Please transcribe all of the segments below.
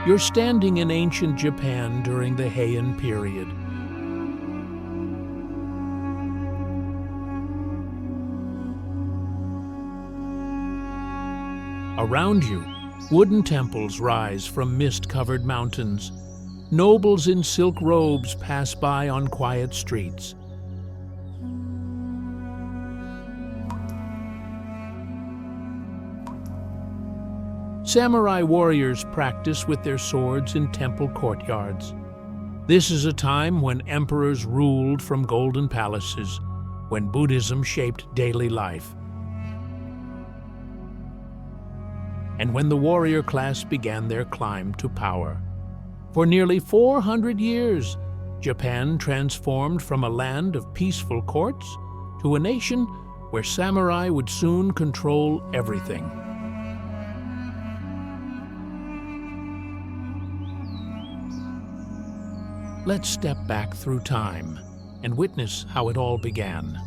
You're standing in ancient Japan during the Heian period. Around you, wooden temples rise from mist-covered mountains. Nobles in silk robes pass by on quiet streets. Samurai warriors practice with their swords in temple courtyards. This is a time when emperors ruled from golden palaces, when Buddhism shaped daily life, and when the warrior class began their climb to power. For nearly 400 years, Japan transformed from a land of peaceful courts to a nation where samurai would soon control everything. Let's step back through time and witness how it all began.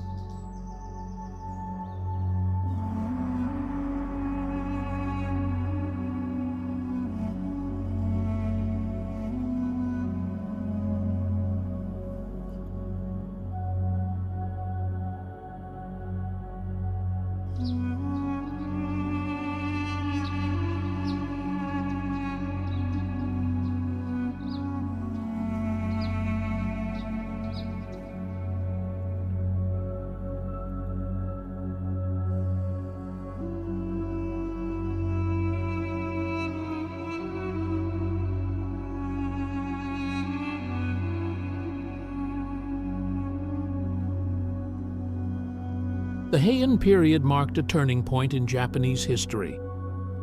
The Heian period marked a turning point in Japanese history.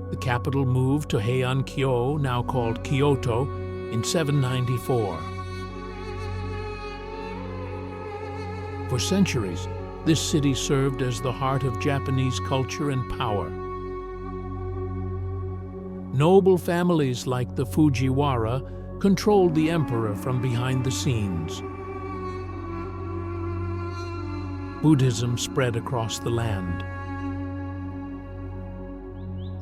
The capital moved to Heian-kyo, now called Kyoto, in 794. For centuries, this city served as the heart of Japanese culture and power. Noble families like the Fujiwara controlled the emperor from behind the scenes. Buddhism spread across the land.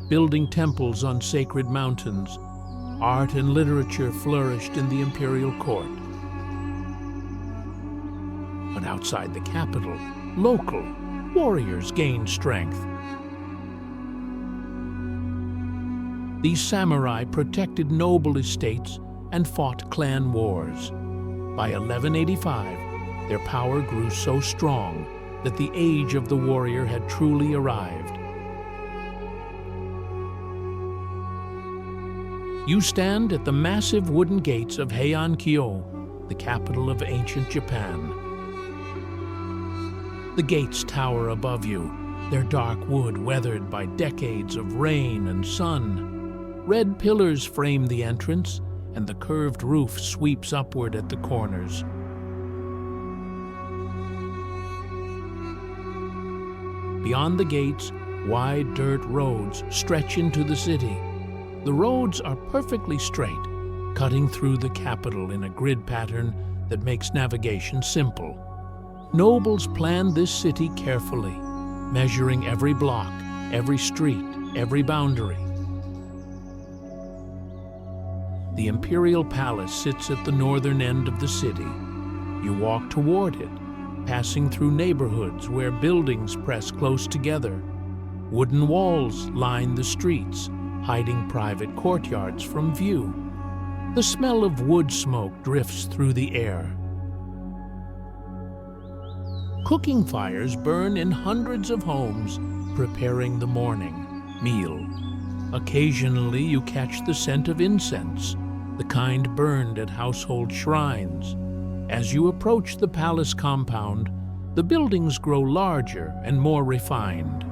Building temples on sacred mountains, art and literature flourished in the imperial court. But outside the capital, local warriors gained strength. These samurai protected noble estates and fought clan wars. By 1185, their power grew so strong that the age of the warrior had truly arrived. You stand at the massive wooden gates of Heian-kyo, the capital of ancient Japan. The gates tower above you, their dark wood weathered by decades of rain and sun. Red pillars frame the entrance, and the curved roof sweeps upward at the corners. Beyond the gates, wide dirt roads stretch into the city. The roads are perfectly straight, cutting through the capital in a grid pattern that makes navigation simple. Nobles planned this city carefully, measuring every block, every street, every boundary. The imperial palace sits at the northern end of the city. You walk toward it, passing through neighborhoods where buildings press close together. Wooden walls line the streets, hiding private courtyards from view. The smell of wood smoke drifts through the air. Cooking fires burn in hundreds of homes, preparing the morning meal. Occasionally, you catch the scent of incense, the kind burned at household shrines. As you approach the palace compound, the buildings grow larger and more refined.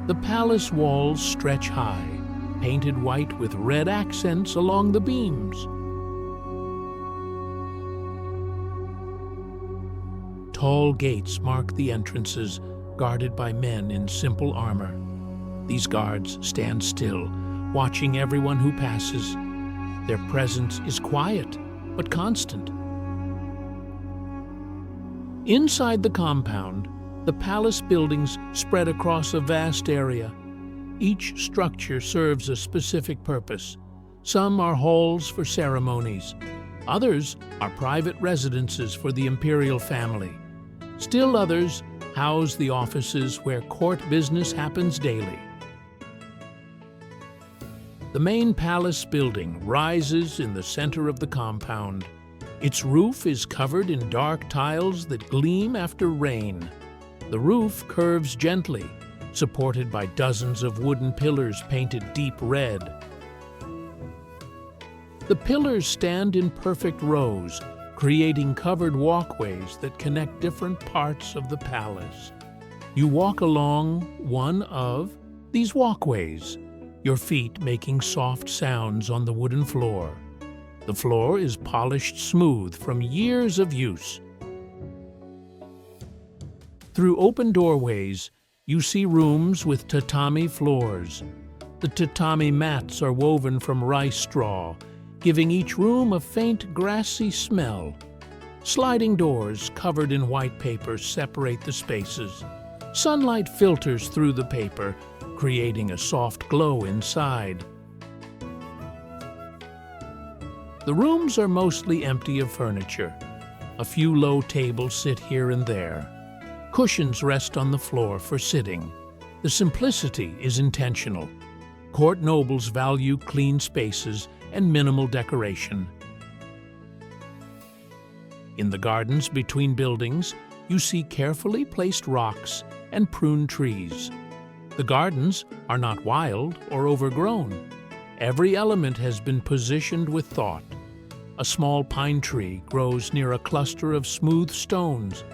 The palace walls stretch high, painted white with red accents along the beams. Tall gates mark the entrances, guarded by men in simple armor. These guards stand still, watching everyone who passes. Their presence is quiet, but constant. Inside the compound, the palace buildings spread across a vast area. Each structure serves a specific purpose. Some are halls for ceremonies. Others are private residences for the imperial family. Still others house the offices where court business happens daily. The main palace building rises in the center of the compound. Its roof is covered in dark tiles that gleam after rain. The roof curves gently, supported by dozens of wooden pillars painted deep red. The pillars stand in perfect rows, creating covered walkways that connect different parts of the palace. You walk along one of these walkways, your feet making soft sounds on the wooden floor. The floor is polished smooth from years of use. Through open doorways, you see rooms with tatami floors. The tatami mats are woven from rice straw, giving each room a faint grassy smell. Sliding doors covered in white paper separate the spaces. Sunlight filters through the paper, creating a soft glow inside. The rooms are mostly empty of furniture. A few low tables sit here and there. Cushions rest on the floor for sitting. The simplicity is intentional. Court nobles value clean spaces and minimal decoration. In the gardens between buildings, you see carefully placed rocks and pruned trees. The gardens are not wild or overgrown. Every element has been positioned with thought. A small pine tree grows near a cluster of smooth stones.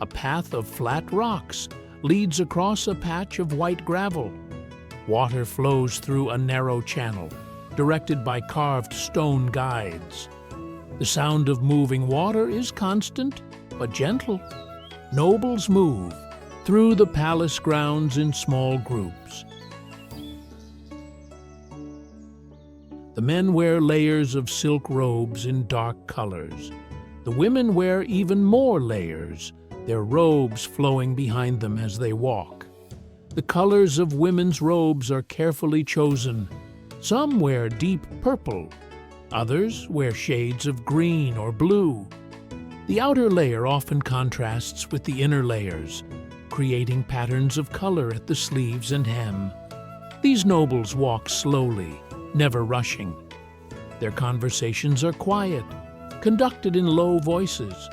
A path of flat rocks leads across a patch of white gravel. Water flows through a narrow channel, directed by carved stone guides. The sound of moving water is constant but gentle. Nobles move through the palace grounds in small groups. The men wear layers of silk robes in dark colors. The women wear even more layers, their robes flowing behind them as they walk. The colors of women's robes are carefully chosen. Some wear deep purple. Others wear shades of green or blue. The outer layer often contrasts with the inner layers, creating patterns of color at the sleeves and hem. These nobles walk slowly, never rushing. Their conversations are quiet, conducted in low voices.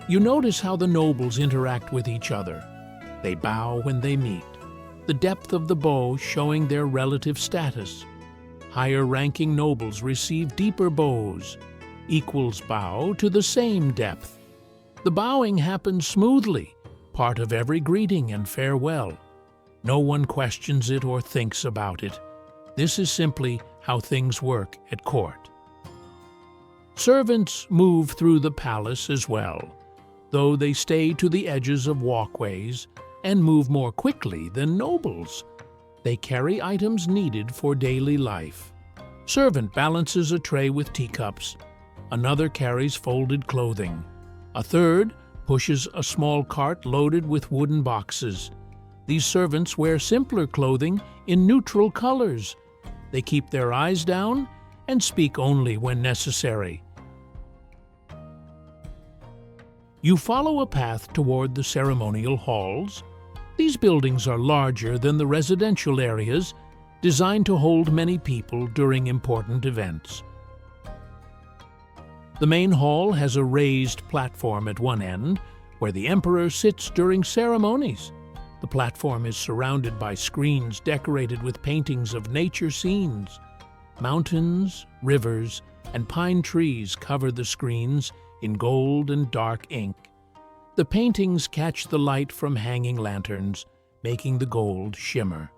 You notice how the nobles interact with each other. They bow when they meet, the depth of the bow showing their relative status. Higher-ranking nobles receive deeper bows. Equals bow to the same depth. The bowing happens smoothly, part of every greeting and farewell. No one questions it or thinks about it. This is simply how things work at court. Servants move through the palace as well, though they stay to the edges of walkways and move more quickly than nobles. They carry items needed for daily life. Servant balances a tray with teacups. Another carries folded clothing. A third pushes a small cart loaded with wooden boxes. These servants wear simpler clothing in neutral colors. They keep their eyes down and speak only when necessary. You follow a path toward the ceremonial halls. These buildings are larger than the residential areas, designed to hold many people during important events. The main hall has a raised platform at one end, where the emperor sits during ceremonies. The platform is surrounded by screens decorated with paintings of nature scenes. Mountains, rivers, and pine trees cover the screens in gold and dark ink. The paintings catch the light from hanging lanterns, making the gold shimmer.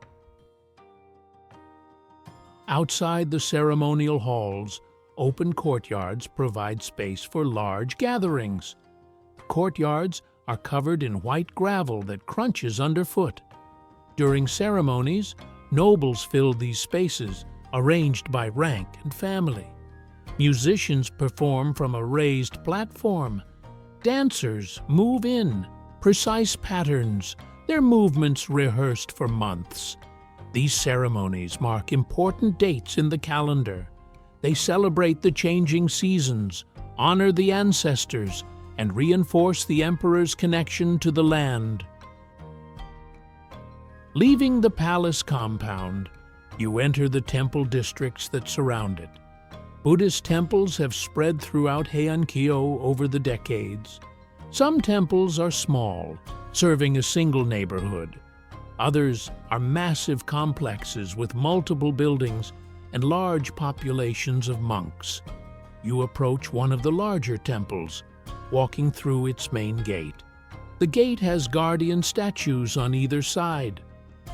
Outside the ceremonial halls, open courtyards provide space for large gatherings. Courtyards are covered in white gravel that crunches underfoot. During ceremonies, nobles fill these spaces, arranged by rank and family. Musicians perform from a raised platform. Dancers move in precise patterns, their movements rehearsed for months. These ceremonies mark important dates in the calendar. They celebrate the changing seasons, honor the ancestors, and reinforce the emperor's connection to the land. Leaving the palace compound, you enter the temple districts that surround it. Buddhist temples have spread throughout Heian-kyo over the decades. Some temples are small, serving a single neighborhood. Others are massive complexes with multiple buildings and large populations of monks. You approach one of the larger temples, walking through its main gate. The gate has guardian statues on either side,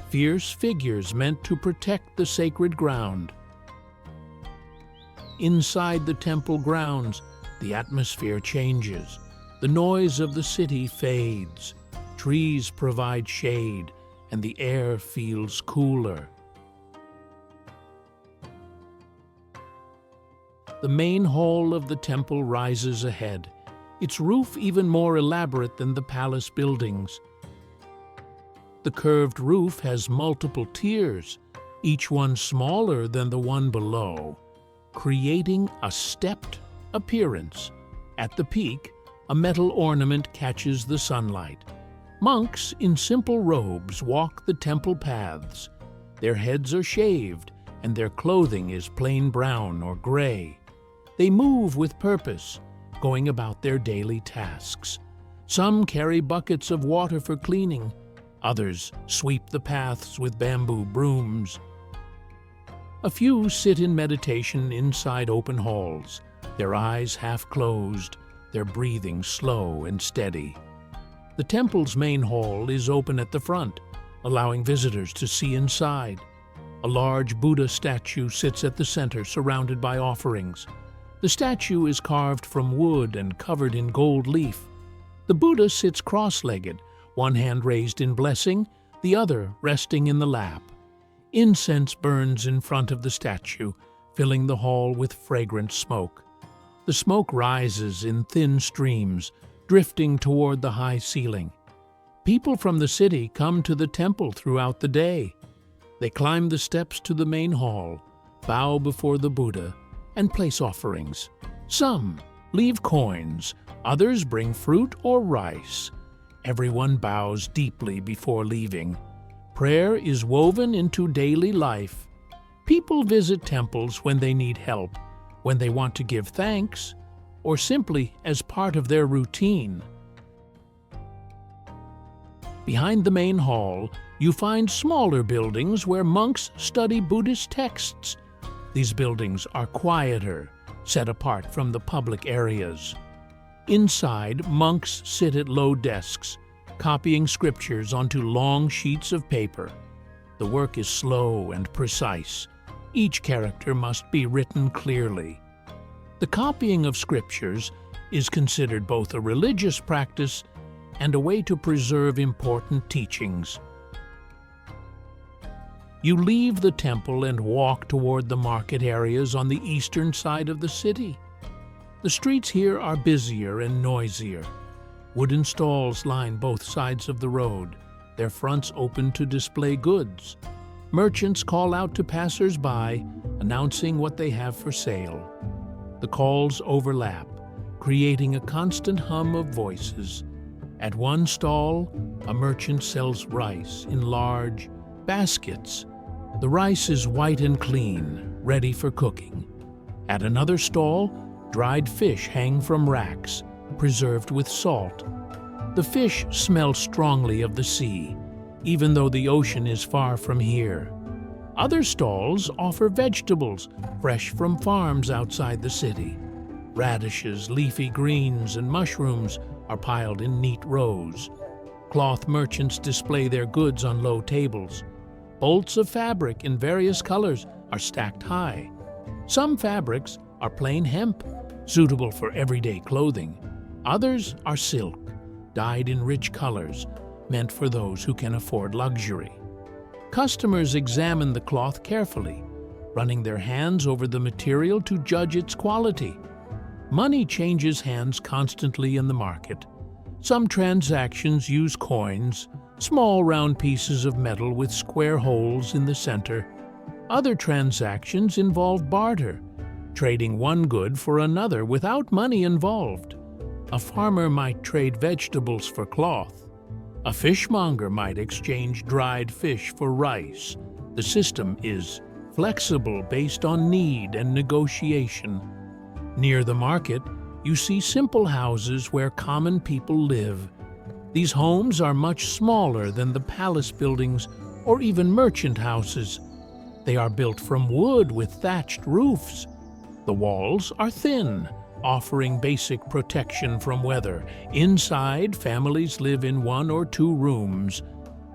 fierce figures meant to protect the sacred ground. Inside the temple grounds, the atmosphere changes. The noise of the city fades. Trees provide shade, and the air feels cooler. The main hall of the temple rises ahead, its roof even more elaborate than the palace buildings. The curved roof has multiple tiers, each one smaller than the one below, creating a stepped appearance. At the peak, a metal ornament catches the sunlight. Monks in simple robes walk the temple paths. Their heads are shaved, and their clothing is plain brown or gray. They move with purpose, going about their daily tasks. Some carry buckets of water for cleaning. Others sweep the paths with bamboo brooms. A few sit in meditation inside open halls, their eyes half closed, their breathing slow and steady. The temple's main hall is open at the front, allowing visitors to see inside. A large Buddha statue sits at the center, surrounded by offerings. The statue is carved from wood and covered in gold leaf. The Buddha sits cross-legged, one hand raised in blessing, the other resting in the lap. Incense burns in front of the statue, filling the hall with fragrant smoke. The smoke rises in thin streams, drifting toward the high ceiling. People from the city come to the temple throughout the day. They climb the steps to the main hall, bow before the Buddha, and place offerings. Some leave coins, others bring fruit or rice. Everyone bows deeply before leaving. Prayer is woven into daily life. People visit temples when they need help, when they want to give thanks, or simply as part of their routine. Behind the main hall, you find smaller buildings where monks study Buddhist texts. These buildings are quieter, set apart from the public areas. Inside, monks sit at low desks, copying scriptures onto long sheets of paper. The work is slow and precise. Each character must be written clearly. The copying of scriptures is considered both a religious practice and a way to preserve important teachings. You leave the temple and walk toward the market areas on the eastern side of the city. The streets here are busier and noisier. Wooden stalls line both sides of the road, their fronts open to display goods. Merchants call out to passers-by, announcing what they have for sale. The calls overlap, creating a constant hum of voices. At one stall, a merchant sells rice in large baskets. The rice is white and clean, ready for cooking. At another stall, dried fish hang from racks, preserved with salt. The fish smell strongly of the sea, even though the ocean is far from here. Other stalls offer vegetables, fresh from farms outside the city. Radishes, leafy greens, and mushrooms are piled in neat rows. Cloth merchants display their goods on low tables. Bolts of fabric in various colors are stacked high. Some fabrics are plain hemp, suitable for everyday clothing. Others are silk, dyed in rich colors, meant for those who can afford luxury. Customers examine the cloth carefully, running their hands over the material to judge its quality. Money changes hands constantly in the market. Some transactions use coins, small round pieces of metal with square holes in the center. Other transactions involve barter, trading one good for another without money involved. A farmer might trade vegetables for cloth. A fishmonger might exchange dried fish for rice. The system is flexible based on need and negotiation. Near the market, you see simple houses where common people live. These homes are much smaller than the palace buildings or even merchant houses. They are built from wood with thatched roofs. The walls are thin, offering basic protection from weather. Inside, families live in 1 or 2 rooms.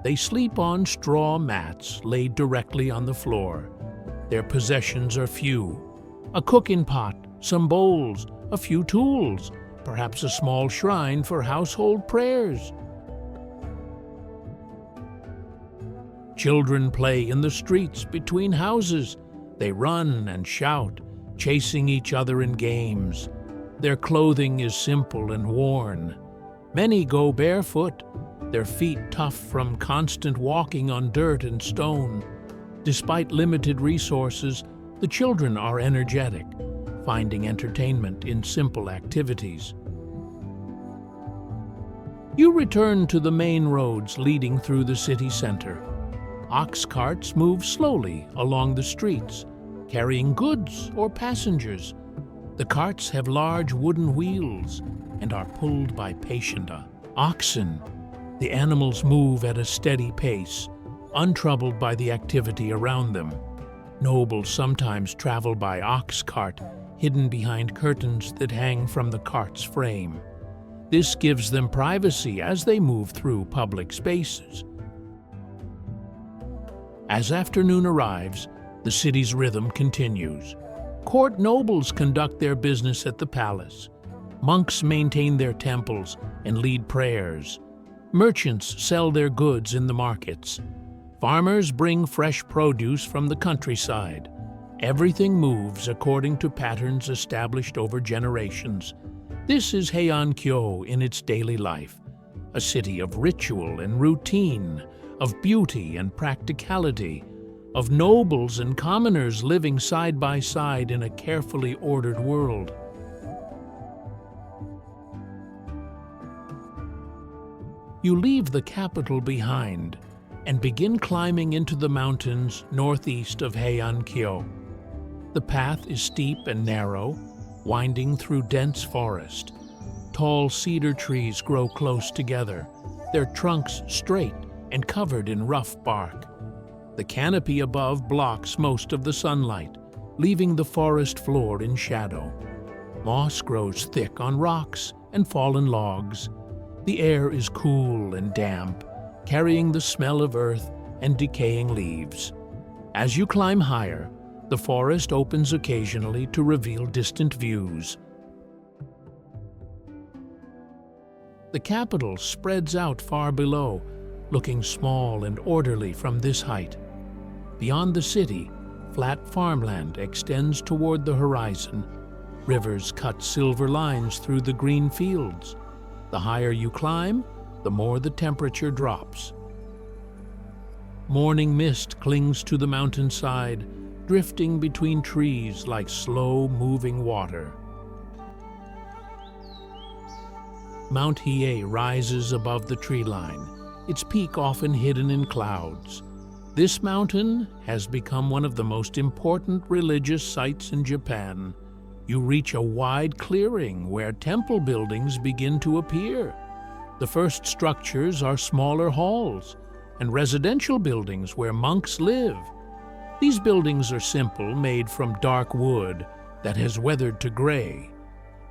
They sleep on straw mats laid directly on the floor. Their possessions are few: a cooking pot, some bowls, a few tools, perhaps a small shrine for household prayers. Children play in the streets between houses. They run and shout, chasing each other in games. Their clothing is simple and worn. Many go barefoot, their feet tough from constant walking on dirt and stone. Despite limited resources, the children are energetic, finding entertainment in simple activities. You return to the main roads leading through the city center. Ox carts move slowly along the streets, carrying goods or passengers. The carts have large wooden wheels and are pulled by patient oxen. The animals move at a steady pace, untroubled by the activity around them. Nobles sometimes travel by ox cart, hidden behind curtains that hang from the cart's frame. This gives them privacy as they move through public spaces. As afternoon arrives, the city's rhythm continues. Court nobles conduct their business at the palace. Monks maintain their temples and lead prayers. Merchants sell their goods in the markets. Farmers bring fresh produce from the countryside. Everything moves according to patterns established over generations. This is Heian-kyo in its daily life, a city of ritual and routine, of beauty and practicality, of nobles and commoners living side by side in a carefully ordered world. You leave the capital behind and begin climbing into the mountains northeast of Heian-kyo. The path is steep and narrow, winding through dense forest. Tall cedar trees grow close together, their trunks straight and covered in rough bark. The canopy above blocks most of the sunlight, leaving the forest floor in shadow. Moss grows thick on rocks and fallen logs. The air is cool and damp, carrying the smell of earth and decaying leaves. As you climb higher, the forest opens occasionally to reveal distant views. The capital spreads out far below, looking small and orderly from this height. Beyond the city, flat farmland extends toward the horizon. Rivers cut silver lines through the green fields. The higher you climb, the more the temperature drops. Morning mist clings to the mountainside, drifting between trees like slow-moving water. Mount Hiei rises above the tree line, its peak often hidden in clouds. This mountain has become one of the most important religious sites in Japan. You reach a wide clearing where temple buildings begin to appear. The first structures are smaller halls and residential buildings where monks live. These buildings are simple, made from dark wood that has weathered to gray.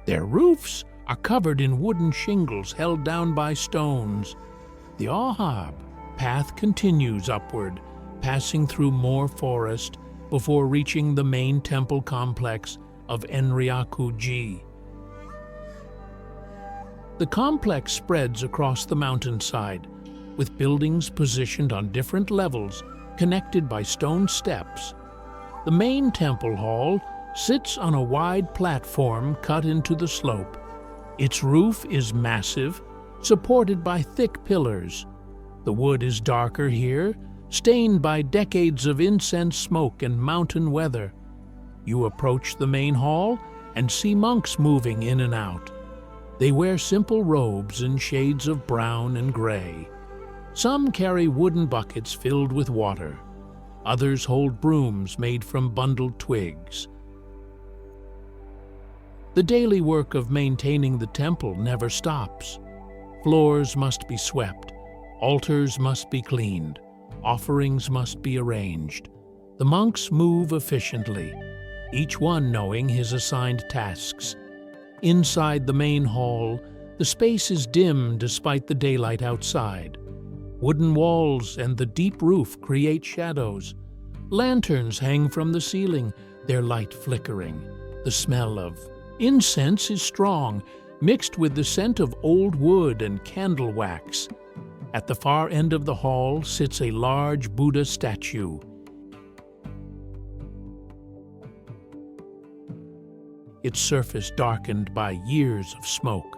Their roofs are covered in wooden shingles held down by stones. The Ahab path continues upward, passing through more forest before reaching the main temple complex of Enryaku-ji. The complex spreads across the mountainside, with buildings positioned on different levels, connected by stone steps. The main temple hall sits on a wide platform cut into the slope. Its roof is massive, supported by thick pillars. The wood is darker here, stained by decades of incense smoke and mountain weather. You approach the main hall and see monks moving in and out. They wear simple robes in shades of brown and gray. Some carry wooden buckets filled with water. Others hold brooms made from bundled twigs. The daily work of maintaining the temple never stops. Floors must be swept, altars must be cleaned, offerings must be arranged. The monks move efficiently, each one knowing his assigned tasks. Inside the main hall, the space is dim despite the daylight outside. Wooden walls and the deep roof create shadows. Lanterns hang from the ceiling, their light flickering. The smell of incense is strong, mixed with the scent of old wood and candle wax. At the far end of the hall sits a large Buddha statue. Its surface darkened by years of smoke.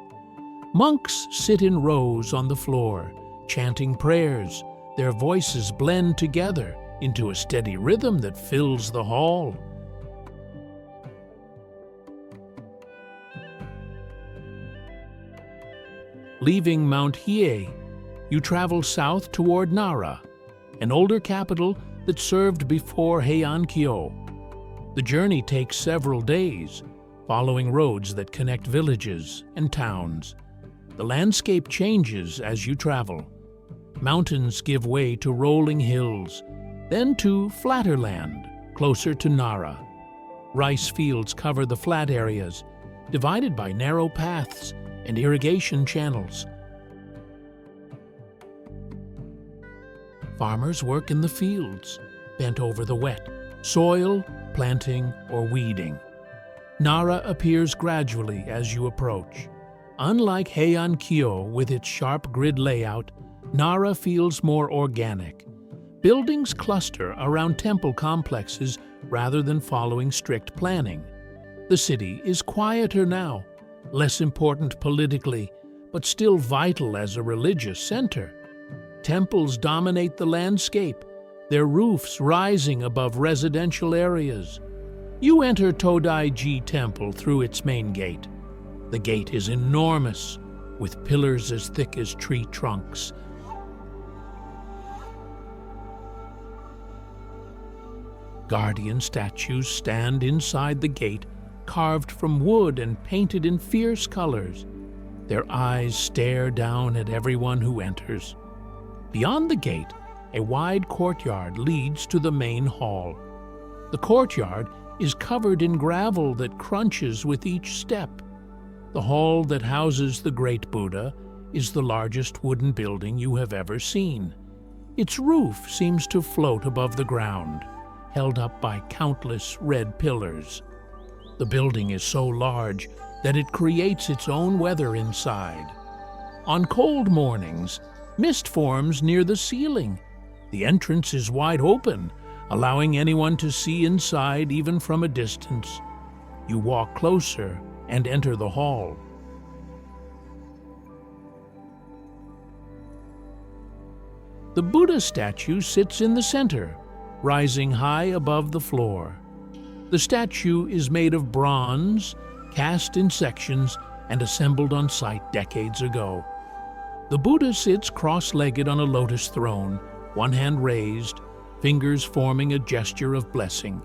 Monks sit in rows on the floor, chanting prayers. Their voices blend together into a steady rhythm that fills the hall. Leaving Mount Hiei, you travel south toward Nara, an older capital that served before Heian-kyo. The journey takes several days, following roads that connect villages and towns. The landscape changes as you travel. Mountains give way to rolling hills, then to flatter land, closer to Nara. Rice fields cover the flat areas, divided by narrow paths and irrigation channels. Farmers work in the fields, bent over the wet soil, planting or weeding. Nara appears gradually as you approach. Unlike Heian-kyo with its sharp grid layout, Nara feels more organic. Buildings cluster around temple complexes rather than following strict planning. The city is quieter now, less important politically, but still vital as a religious center. Temples dominate the landscape, their roofs rising above residential areas. You enter Todai-ji Temple through its main gate. The gate is enormous, with pillars as thick as tree trunks. Guardian statues stand inside the gate, carved from wood and painted in fierce colors. Their eyes stare down at everyone who enters. Beyond the gate, a wide courtyard leads to the main hall. The courtyard is covered in gravel that crunches with each step. The hall that houses the Great Buddha is the largest wooden building you have ever seen. Its roof seems to float above the ground, held up by countless red pillars. The building is so large that it creates its own weather inside. On cold mornings, mist forms near the ceiling. The entrance is wide open, allowing anyone to see inside even from a distance. You walk closer and enter the hall. The Buddha statue sits in the center, rising high above the floor. The statue is made of bronze, cast in sections and assembled on site decades ago. The Buddha sits cross-legged on a lotus throne, one hand raised, fingers forming a gesture of blessing.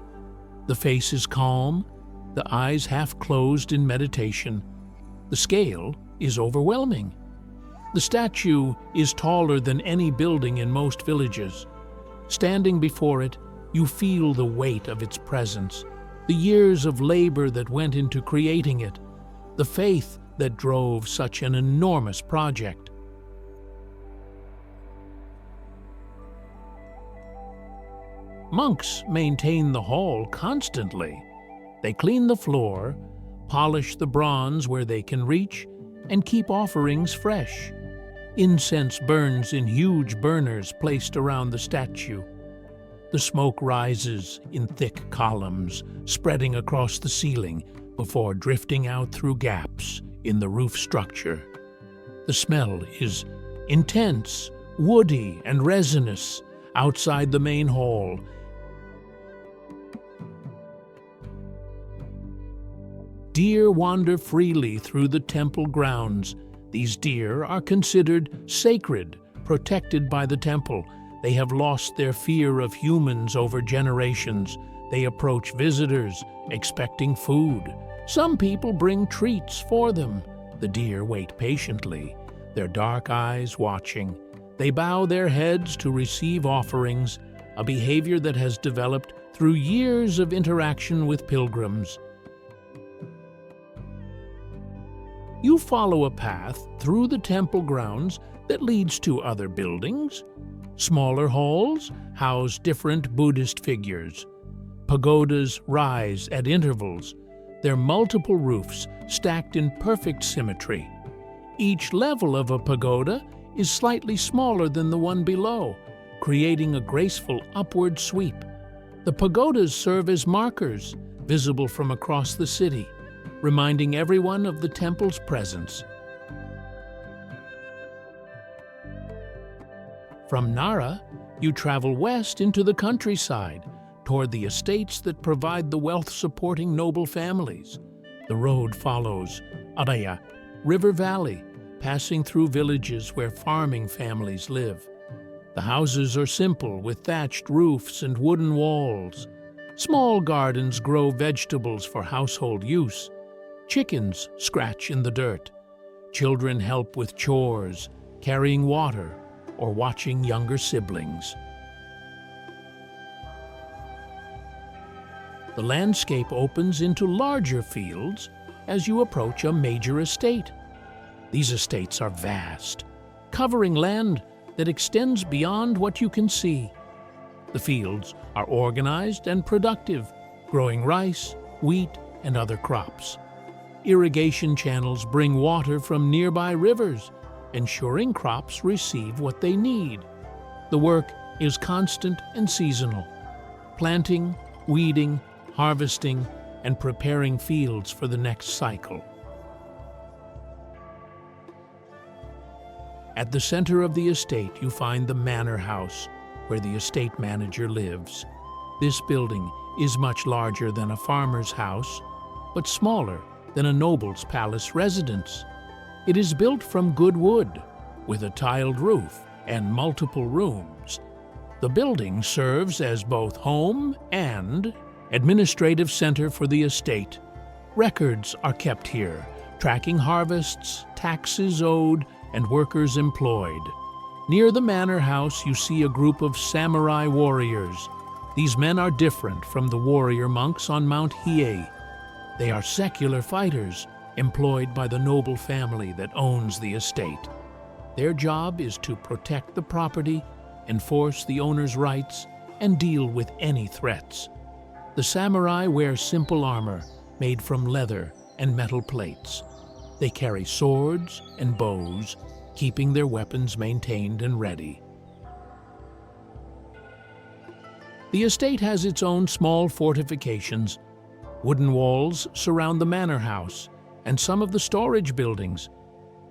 The face is calm, the eyes half closed in meditation. The scale is overwhelming. The statue is taller than any building in most villages. Standing before it, you feel the weight of its presence, the years of labor that went into creating it, the faith that drove such an enormous project. Monks maintain the hall constantly. They clean the floor, polish the bronze where they can reach, and keep offerings fresh. Incense burns in huge burners placed around the statue. The smoke rises in thick columns, spreading across the ceiling before drifting out through gaps in the roof structure. The smell is intense, woody and resinous, outside the main hall. Deer wander freely through the temple grounds. These deer are considered sacred, protected by the temple. They have lost their fear of humans over generations. They approach visitors, expecting food. Some people bring treats for them. The deer wait patiently, their dark eyes watching. They bow their heads to receive offerings, a behavior that has developed through years of interaction with pilgrims. You follow a path through the temple grounds that leads to other buildings. Smaller halls house different Buddhist figures. Pagodas rise at intervals, their multiple roofs stacked in perfect symmetry. Each level of a pagoda is slightly smaller than the one below, creating a graceful upward sweep. The pagodas serve as markers, visible from across the city, reminding everyone of the temple's presence. From Nara, you travel west into the countryside, toward the estates that provide the wealth-supporting noble families. The road follows Araya, River Valley, passing through villages where farming families live. The houses are simple, with thatched roofs and wooden walls. Small gardens grow vegetables for household use. Chickens scratch in the dirt. Children help with chores, carrying water, or watching younger siblings. The landscape opens into larger fields as you approach a major estate. These estates are vast, covering land that extends beyond what you can see. The fields are organized and productive, growing rice, wheat, and other crops. Irrigation channels bring water from nearby rivers, ensuring crops receive what they need. The work is constant and seasonal, planting, weeding, harvesting, and preparing fields for the next cycle. At the center of the estate, you find the manor house, where the estate manager lives. This building is much larger than a farmer's house, but smaller than a noble's palace residence. It is built from good wood, with a tiled roof and multiple rooms. The building serves as both home and administrative center for the estate. Records are kept here, tracking harvests, taxes owed, and workers employed. Near the manor house, you see a group of samurai warriors. These men are different from the warrior monks on Mount Hiei. They are secular fighters, employed by the noble family that owns the estate. Their job is to protect the property, enforce the owner's rights, and deal with any threats. The samurai wear simple armor made from leather and metal plates. They carry swords and bows, keeping their weapons maintained and ready. The estate has its own small fortifications. Wooden walls surround the manor house and some of the storage buildings.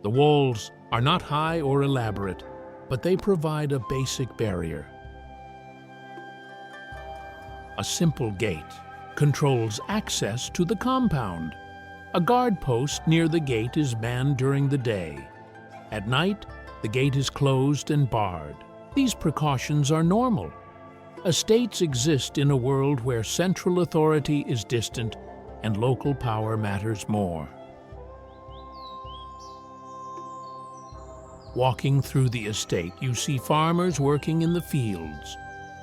The walls are not high or elaborate, but they provide a basic barrier. A simple gate controls access to the compound. A guard post near the gate is manned during the day. At night, the gate is closed and barred. These precautions are normal. Estates exist in a world where central authority is distant and local power matters more. Walking through the estate, you see farmers working in the fields.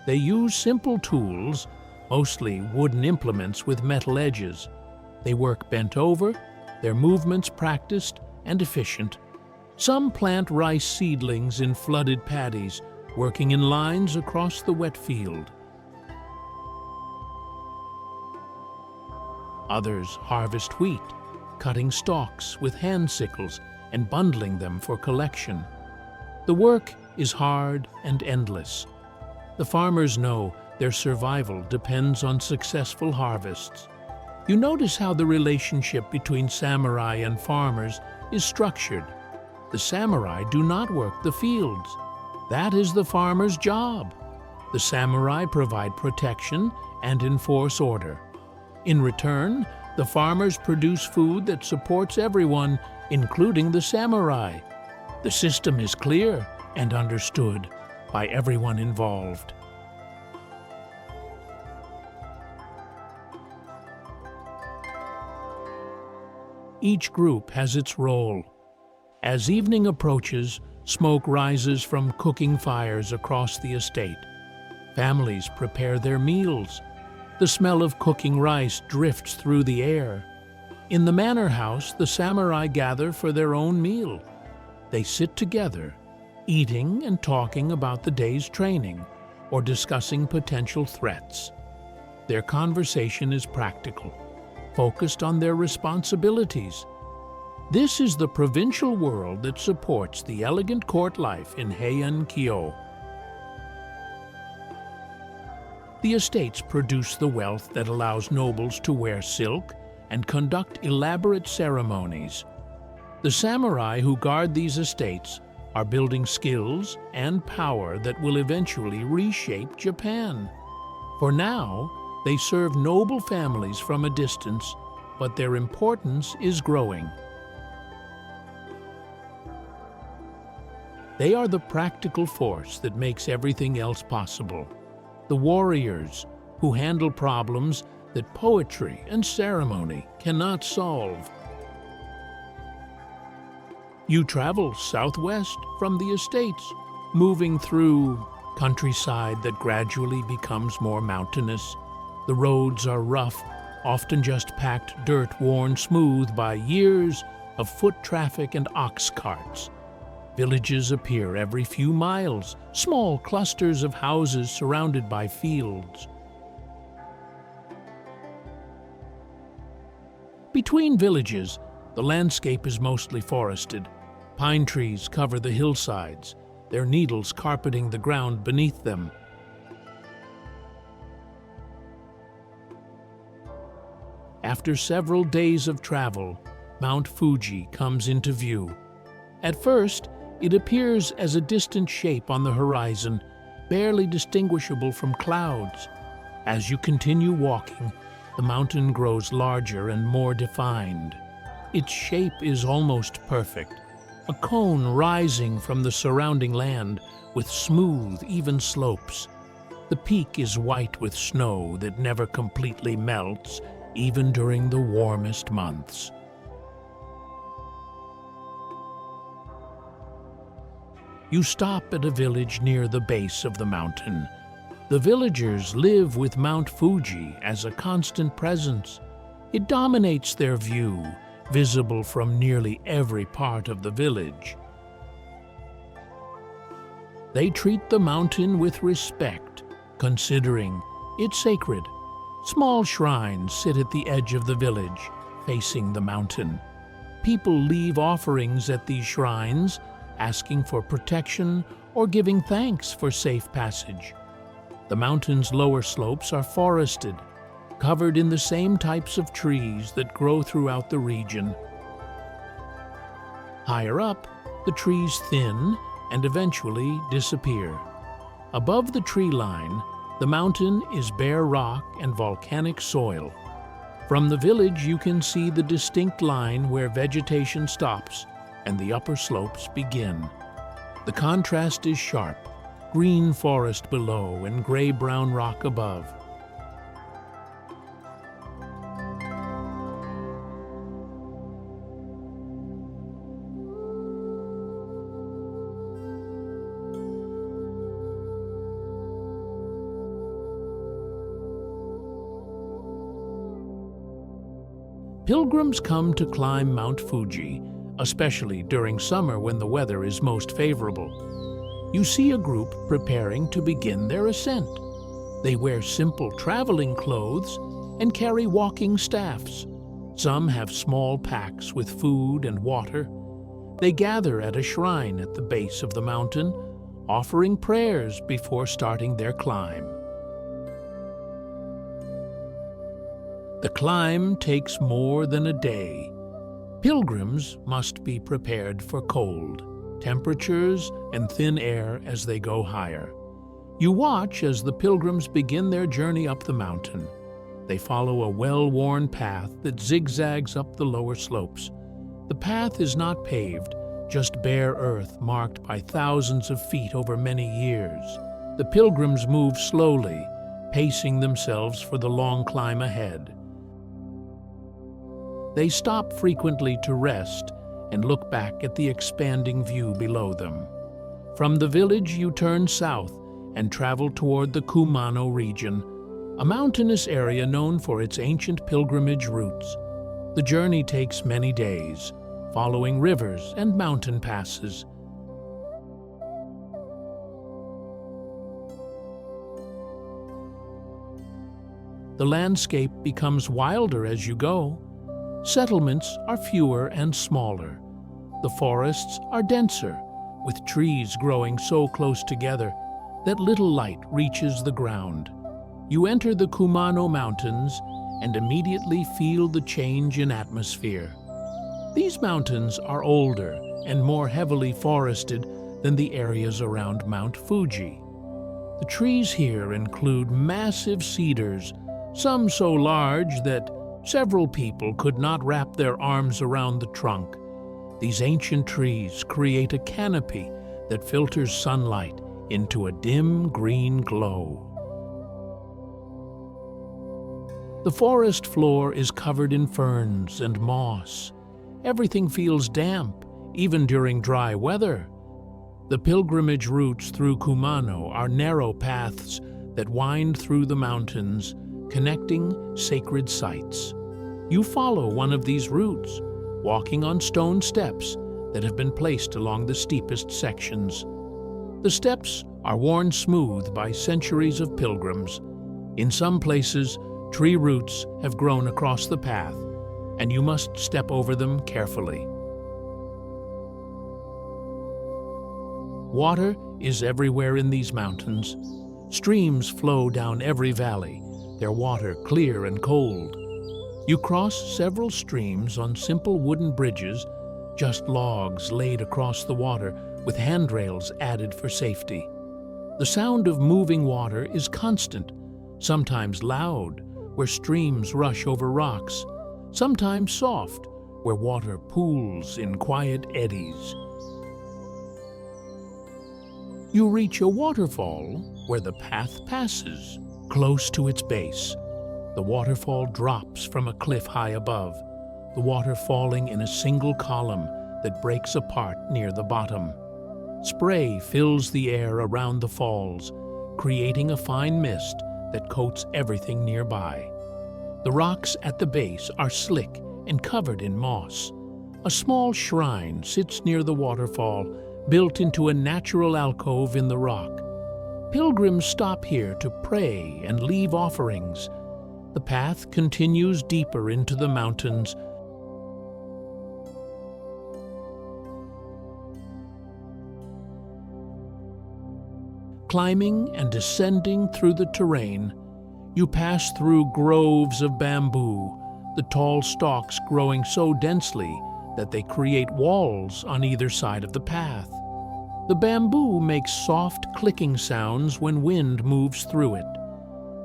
They use simple tools, mostly wooden implements with metal edges. They work bent over, their movements practiced and efficient. Some plant rice seedlings in flooded paddies, working in lines across the wet field. Others harvest wheat, cutting stalks with hand sickles and bundling them for collection. The work is hard and endless. The farmers know their survival depends on successful harvests. You notice how the relationship between samurai and farmers is structured. The samurai do not work the fields. That is the farmer's job. The samurai provide protection and enforce order. In return, the farmers produce food that supports everyone, including the samurai. The system is clear and understood by everyone involved. Each group has its role. As evening approaches, smoke rises from cooking fires across the estate. Families prepare their meals. The smell of cooking rice drifts through the air. In the manor house, the samurai gather for their own meal. They sit together, eating and talking about the day's training or discussing potential threats. Their conversation is practical, focused on their responsibilities. This is the provincial world that supports the elegant court life in Heian-kyo. The estates produce the wealth that allows nobles to wear silk and conduct elaborate ceremonies. The samurai who guard these estates are building skills and power that will eventually reshape Japan. For now, they serve noble families from a distance, but their importance is growing. They are the practical force that makes everything else possible. The warriors who handle problems that poetry and ceremony cannot solve. You travel southwest from the estates, moving through countryside that gradually becomes more mountainous. The roads are rough, often just packed dirt worn smooth by years of foot traffic and ox carts. Villages appear every few miles, small clusters of houses surrounded by fields. Between villages, the landscape is mostly forested. Pine trees cover the hillsides, their needles carpeting the ground beneath them. After several days of travel, Mt Fuji comes into view. At first, it appears as a distant shape on the horizon, barely distinguishable from clouds. As you continue walking, the mountain grows larger and more defined. Its shape is almost perfect, a cone rising from the surrounding land with smooth, even slopes. The peak is white with snow that never completely melts, even during the warmest months. You stop at a village near the base of the mountain. The villagers live with Mt Fuji as a constant presence. It dominates their view, visible from nearly every part of the village. They treat the mountain with respect, considering it sacred. Small shrines sit at the edge of the village, facing the mountain. People leave offerings at these shrines, asking for protection or giving thanks for safe passage. The mountain's lower slopes are forested, covered in the same types of trees that grow throughout the region. Higher up, the trees thin and eventually disappear. Above the tree line, the mountain is bare rock and volcanic soil. From the village, you can see the distinct line where vegetation stops and the upper slopes begin. The contrast is sharp, green forest below and gray-brown rock above. Pilgrims come to climb Mt Fuji, especially during summer when the weather is most favorable. You see a group preparing to begin their ascent. They wear simple traveling clothes and carry walking staffs. Some have small packs with food and water. They gather at a shrine at the base of the mountain, offering prayers before starting their climb. The climb takes more than a day. Pilgrims must be prepared for cold. temperatures, and thin air as they go higher. You watch as the pilgrims begin their journey up the mountain. They follow a well-worn path that zigzags up the lower slopes. The path is not paved, just bare earth marked by thousands of feet over many years. The pilgrims move slowly, pacing themselves for the long climb ahead. They stop frequently to rest and look back at the expanding view below them. From the village you turn south and travel toward the Kumano region, a mountainous area known for its ancient pilgrimage routes. The journey takes many days, following rivers and mountain passes. The landscape becomes wilder as you go. Settlements are fewer and smaller. The forests are denser, with trees growing so close together that little light reaches the ground. You enter the Kumano Mountains and immediately feel the change in atmosphere. These mountains are older and more heavily forested than the areas around Mt Fuji. The trees here include massive cedars, some so large that several people could not wrap their arms around the trunk. These ancient trees create a canopy that filters sunlight into a dim green glow. The forest floor is covered in ferns and moss. Everything feels damp, even during dry weather. The pilgrimage routes through Kumano are narrow paths that wind through the mountains, connecting sacred sites. You follow one of these routes, walking on stone steps that have been placed along the steepest sections. The steps are worn smooth by centuries of pilgrims. In some places, tree roots have grown across the path, and you must step over them carefully. Water is everywhere in these mountains. Streams flow down every valley, their water clear and cold. You cross several streams on simple wooden bridges, just logs laid across the water with handrails added for safety. The sound of moving water is constant, sometimes loud, where streams rush over rocks, sometimes soft, where water pools in quiet eddies. You reach a waterfall where the path passes. Close to its base, the waterfall drops from a cliff high above, the water falling in a single column that breaks apart near the bottom. Spray fills the air around the falls, creating a fine mist that coats everything nearby. The rocks at the base are slick and covered in moss. A small shrine sits near the waterfall, built into a natural alcove in the rock. Pilgrims stop here to pray and leave offerings. The path continues deeper into the mountains. Climbing and descending through the terrain, you pass through groves of bamboo, the tall stalks growing so densely that they create walls on either side of the path. The bamboo makes soft clicking sounds when wind moves through it.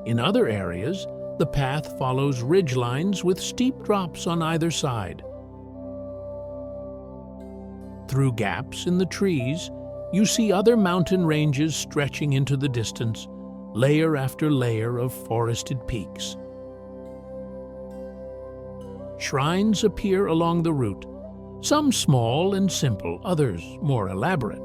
In other areas, the path follows ridgelines with steep drops on either side. Through gaps in the trees, you see other mountain ranges stretching into the distance, layer after layer of forested peaks. Shrines appear along the route, some small and simple, others more elaborate.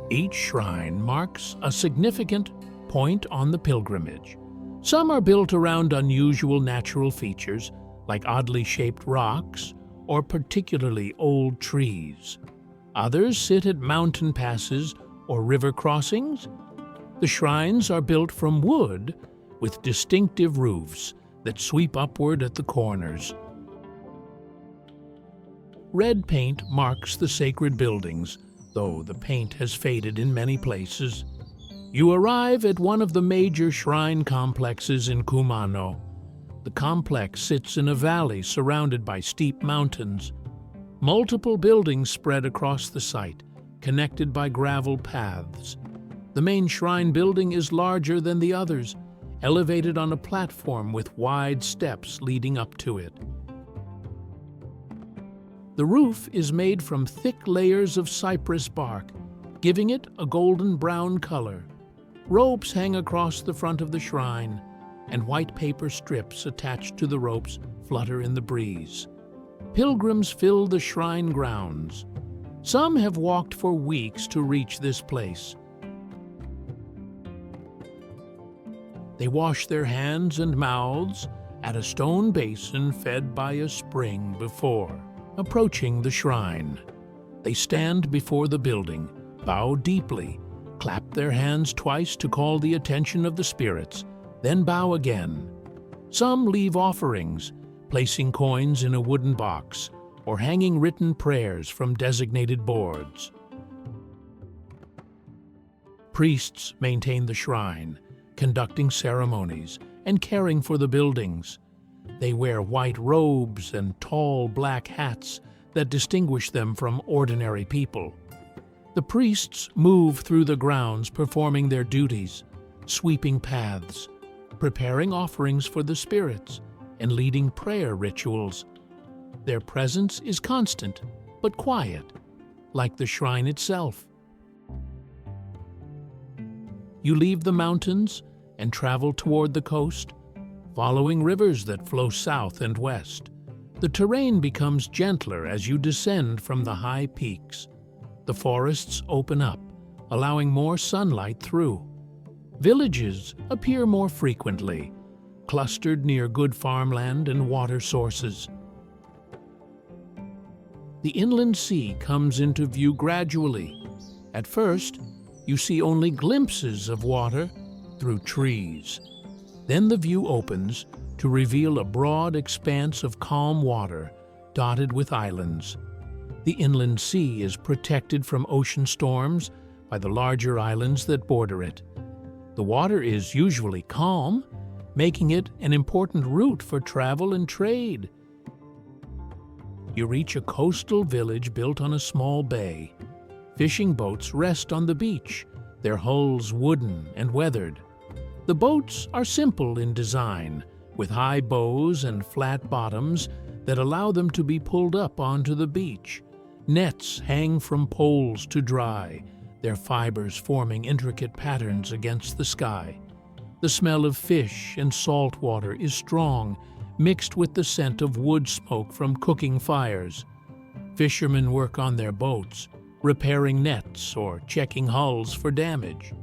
Each shrine marks a significant point on the pilgrimage. Some are built around unusual natural features, like oddly shaped rocks or particularly old trees. Others sit at mountain passes or river crossings. The shrines are built from wood with distinctive roofs that sweep upward at the corners. Red paint marks the sacred buildings, though the paint has faded in many places. You arrive at one of the major shrine complexes in Kumano. The complex sits in a valley surrounded by steep mountains. Multiple buildings spread across the site, connected by gravel paths. The main shrine building is larger than the others, elevated on a platform with wide steps leading up to it. The roof is made from thick layers of cypress bark, giving it a golden brown color. Ropes hang across the front of the shrine, and white paper strips attached to the ropes flutter in the breeze. Pilgrims fill the shrine grounds. Some have walked for weeks to reach this place. They wash their hands and mouths at a stone basin fed by a spring before approaching the shrine. They stand before the building, bow deeply, clap their hands twice to call the attention of the spirits, then bow again. Some leave offerings, placing coins in a wooden box or hanging written prayers from designated boards. Priests maintain the shrine, conducting ceremonies and caring for the buildings. They wear white robes and tall black hats that distinguish them from ordinary people. The priests move through the grounds performing their duties, sweeping paths, preparing offerings for the spirits, and leading prayer rituals. Their presence is constant, but quiet, like the shrine itself. You leave the mountains and travel toward the coast, following rivers that flow south and west. The terrain becomes gentler as you descend from the high peaks. The forests open up, allowing more sunlight through. Villages appear more frequently, clustered near good farmland and water sources. The inland sea comes into view gradually. At first, you see only glimpses of water through trees. Then the view opens to reveal a broad expanse of calm water dotted with islands. The inland sea is protected from ocean storms by the larger islands that border it. The water is usually calm, making it an important route for travel and trade. You reach a coastal village built on a small bay. Fishing boats rest on the beach, their hulls wooden and weathered. The boats are simple in design, with high bows and flat bottoms that allow them to be pulled up onto the beach. Nets hang from poles to dry, their fibers forming intricate patterns against the sky. The smell of fish and salt water is strong, mixed with the scent of wood smoke from cooking fires. Fishermen work on their boats, repairing nets or checking hulls for damage.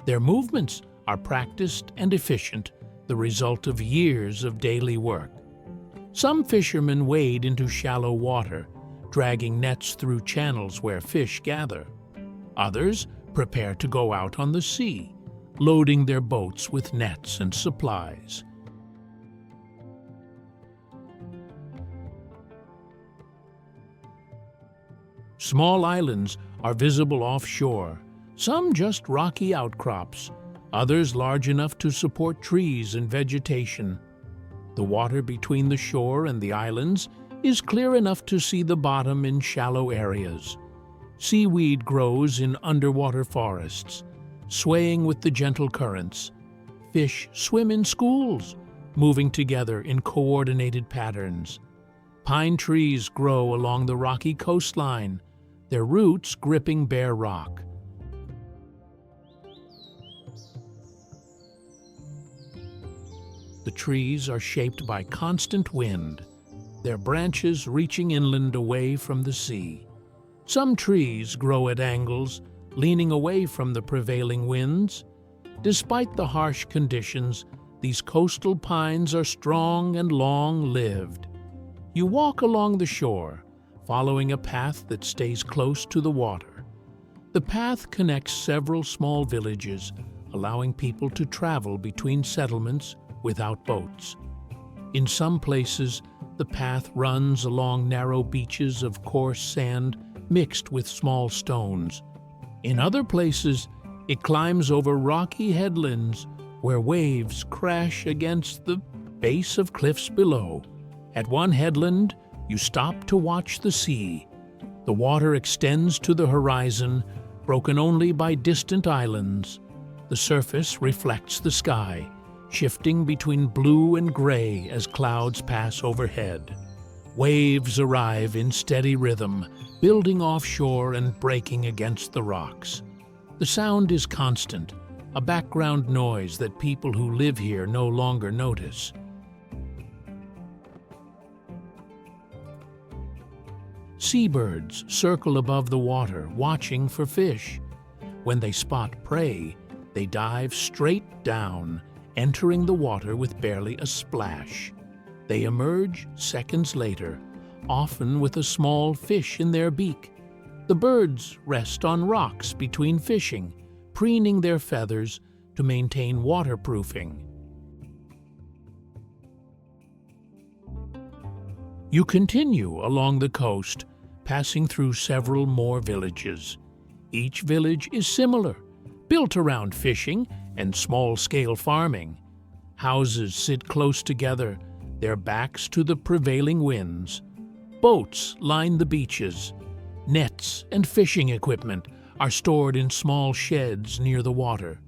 Their movements are practiced and efficient, the result of years of daily work. Some fishermen wade into shallow water, dragging nets through channels where fish gather. Others prepare to go out on the sea, loading their boats with nets and supplies. Small islands are visible offshore, some just rocky outcrops, others large enough to support trees and vegetation. The water between the shore and the islands is clear enough to see the bottom in shallow areas. Seaweed grows in underwater forests, swaying with the gentle currents. Fish swim in schools, moving together in coordinated patterns. Pine trees grow along the rocky coastline, their roots gripping bare rock. The trees are shaped by constant wind, their branches reaching inland away from the sea. Some trees grow at angles, leaning away from the prevailing winds. Despite the harsh conditions, these coastal pines are strong and long-lived. You walk along the shore, following a path that stays close to the water. The path connects several small villages, allowing people to travel between settlements without boats. In some places, the path runs along narrow beaches of coarse sand mixed with small stones. In other places, it climbs over rocky headlands where waves crash against the base of cliffs below. At one headland, you stop to watch the sea. The water extends to the horizon, broken only by distant islands. The surface reflects the sky, shifting between blue and gray as clouds pass overhead. Waves arrive in steady rhythm, building offshore and breaking against the rocks. The sound is constant, a background noise that people who live here no longer notice. Seabirds circle above the water, watching for fish. When they spot prey, they dive straight down, entering the water with barely a splash. They emerge seconds later, often with a small fish in their beak. The birds rest on rocks between fishing, preening their feathers to maintain waterproofing. You continue along the coast, passing through several more villages. Each village is similar, built around fishing and small-scale farming. Houses sit close together, their backs to the prevailing winds. Boats line the beaches. Nets and fishing equipment are stored in small sheds near the water.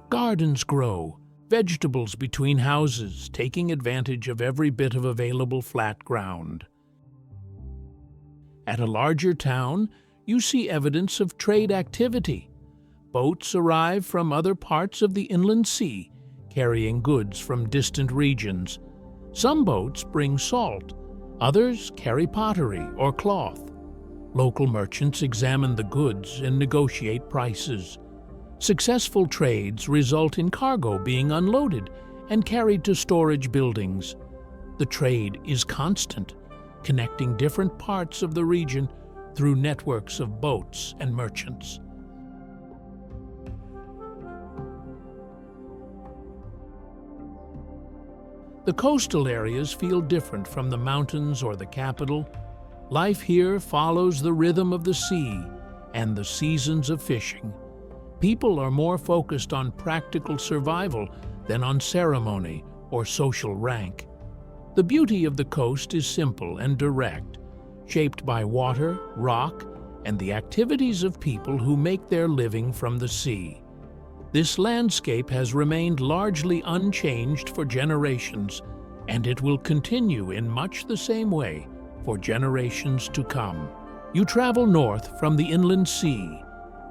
Gardens grow, vegetables between houses, taking advantage of every bit of available flat ground. At a larger town, you see evidence of trade activity. Boats arrive from other parts of the inland sea, carrying goods from distant regions. Some boats bring salt, others carry pottery or cloth. Local merchants examine the goods and negotiate prices. Successful trades result in cargo being unloaded and carried to storage buildings. The trade is constant, connecting different parts of the region through networks of boats and merchants. The coastal areas feel different from the mountains or the capital. Life here follows the rhythm of the sea and the seasons of fishing. People are more focused on practical survival than on ceremony or social rank. The beauty of the coast is simple and direct, shaped by water, rock, and the activities of people who make their living from the sea. This landscape has remained largely unchanged for generations, and it will continue in much the same way for generations to come. You travel north from the inland sea,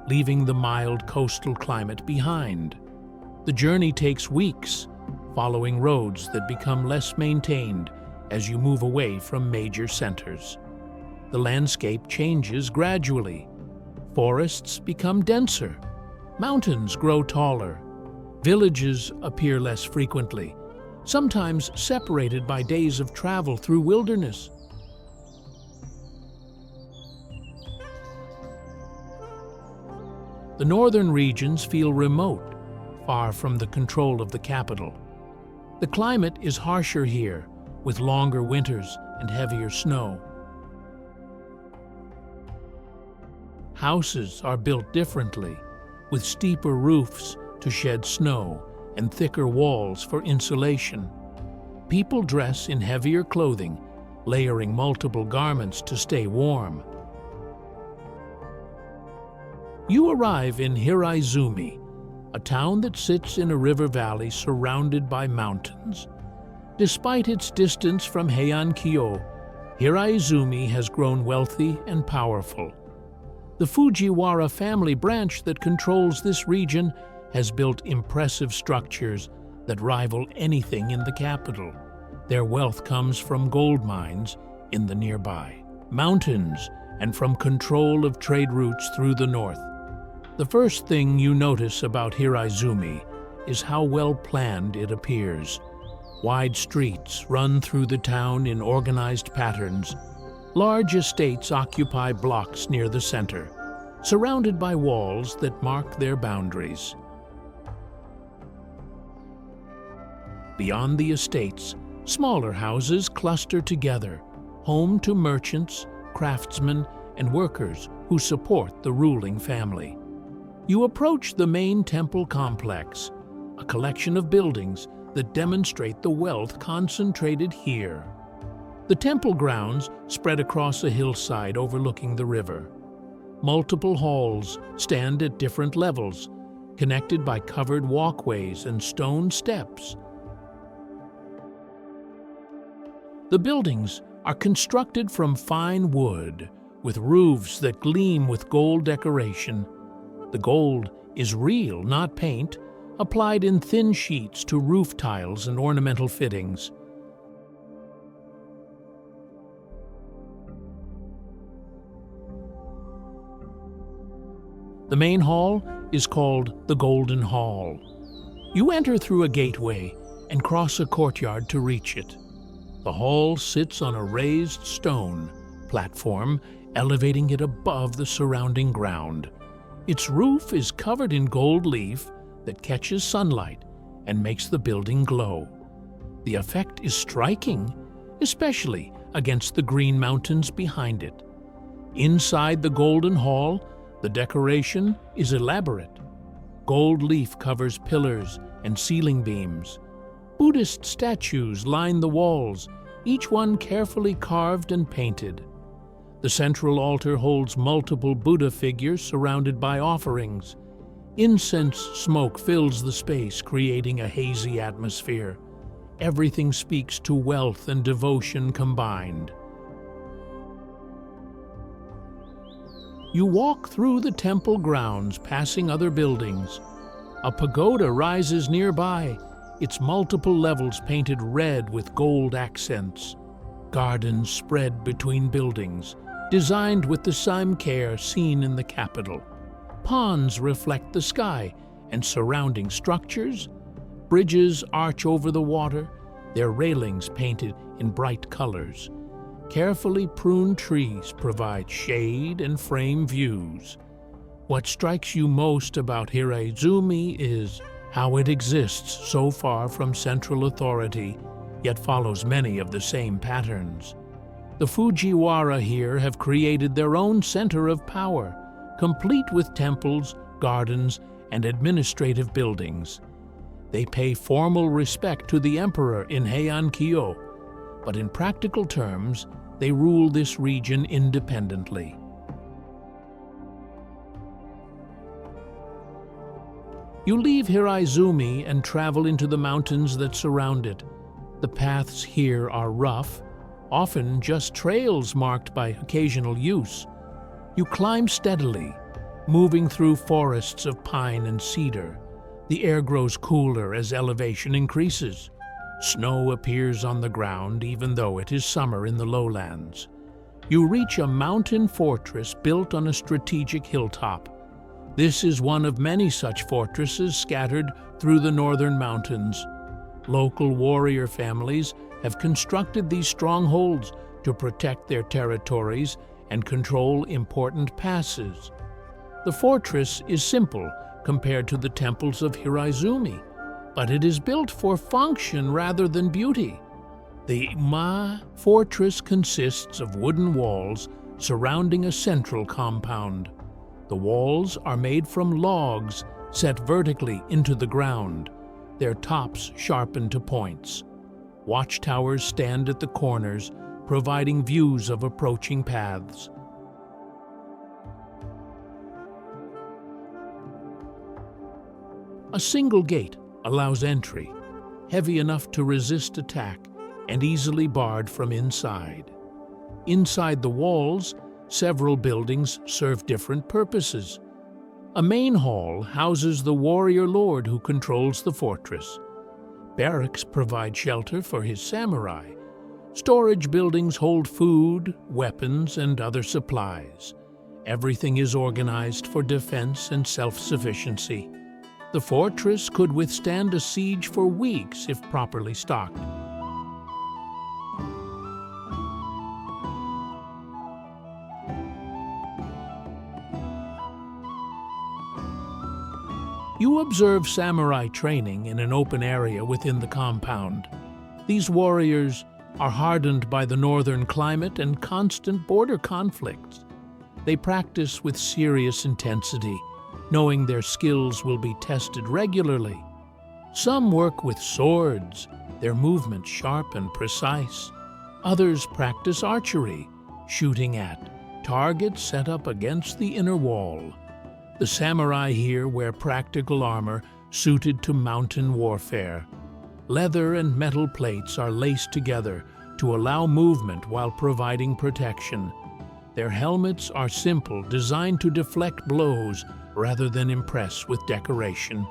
leaving the mild coastal climate behind. The journey takes weeks, following roads that become less maintained as you move away from major centers. The landscape changes gradually. Forests become denser. Mountains grow taller. Villages appear less frequently, sometimes separated by days of travel through wilderness. The northern regions feel remote, far from the control of the capital. The climate is harsher here, with longer winters and heavier snow. Houses are built differently, with steeper roofs to shed snow and thicker walls for insulation. People dress in heavier clothing, layering multiple garments to stay warm. You arrive in Hiraizumi, a town that sits in a river valley surrounded by mountains. Despite its distance from Heian-kyo, Hiraizumi has grown wealthy and powerful. The Fujiwara family branch that controls this region has built impressive structures that rival anything in the capital. Their wealth comes from gold mines in the nearby mountains and from control of trade routes through the north. The first thing you notice about Hiraizumi is how well planned it appears. Wide streets run through the town in organized patterns. Large estates occupy blocks near the center, surrounded by walls that mark their boundaries. Beyond the estates, smaller houses cluster together, home to merchants, craftsmen, and workers who support the ruling family. You approach the main temple complex, a collection of buildings that demonstrate the wealth concentrated here. The temple grounds spread across a hillside overlooking the river. Multiple halls stand at different levels, connected by covered walkways and stone steps. The buildings are constructed from fine wood, with roofs that gleam with gold decoration. The gold is real, not paint, applied in thin sheets to roof tiles and ornamental fittings. The main hall is called the Golden Hall. You enter through a gateway and cross a courtyard to reach it. The hall sits on a raised stone platform, elevating it above the surrounding ground. Its roof is covered in gold leaf that catches sunlight and makes the building glow. The effect is striking, especially against the green mountains behind it. Inside the Golden Hall, the decoration is elaborate. Gold leaf covers pillars and ceiling beams. Buddhist statues line the walls, each one carefully carved and painted. The central altar holds multiple Buddha figures surrounded by offerings. Incense smoke fills the space, creating a hazy atmosphere. Everything speaks to wealth and devotion combined. You walk through the temple grounds, passing other buildings. A pagoda rises nearby, its multiple levels painted red with gold accents. Gardens spread between buildings, designed with the same care seen in the capital. Ponds reflect the sky and surrounding structures. Bridges arch over the water, their railings painted in bright colors. Carefully pruned trees provide shade and frame views. What strikes you most about Hiraizumi is how it exists so far from central authority, yet follows many of the same patterns. The Fujiwara here have created their own center of power, complete with temples, gardens, and administrative buildings. They pay formal respect to the emperor in Heian-kyo, but in practical terms, they rule this region independently. You leave Hiraizumi and travel into the mountains that surround it. The paths here are rough, often just trails marked by occasional use. You climb steadily, moving through forests of pine and cedar. The air grows cooler as elevation increases. Snow appears on the ground even though it is summer in the lowlands. You reach a mountain fortress built on a strategic hilltop. This is one of many such fortresses scattered through the northern mountains. Local warrior families have constructed these strongholds to protect their territories and control important passes. The fortress is simple compared to the temples of Hiraizumi, but it is built for function rather than beauty. The Ma fortress consists of wooden walls surrounding a central compound. The walls are made from logs set vertically into the ground, their tops sharpened to points. Watchtowers stand at the corners, providing views of approaching paths. A single gate allows entry, heavy enough to resist attack and easily barred from inside. Inside the walls, several buildings serve different purposes. A main hall houses the warrior lord who controls the fortress. Barracks provide shelter for his samurai. Storage buildings hold food, weapons, and other supplies. Everything is organized for defense and self-sufficiency. The fortress could withstand a siege for weeks if properly stocked. You observe samurai training in an open area within the compound. These warriors are hardened by the northern climate and constant border conflicts. They practice with serious intensity, knowing their skills will be tested regularly. Some work with swords, their movements sharp and precise. Others practice archery, shooting at targets set up against the inner wall. The samurai here wear practical armor suited to mountain warfare. Leather and metal plates are laced together to allow movement while providing protection. Their helmets are simple, designed to deflect blows rather than impress with decoration.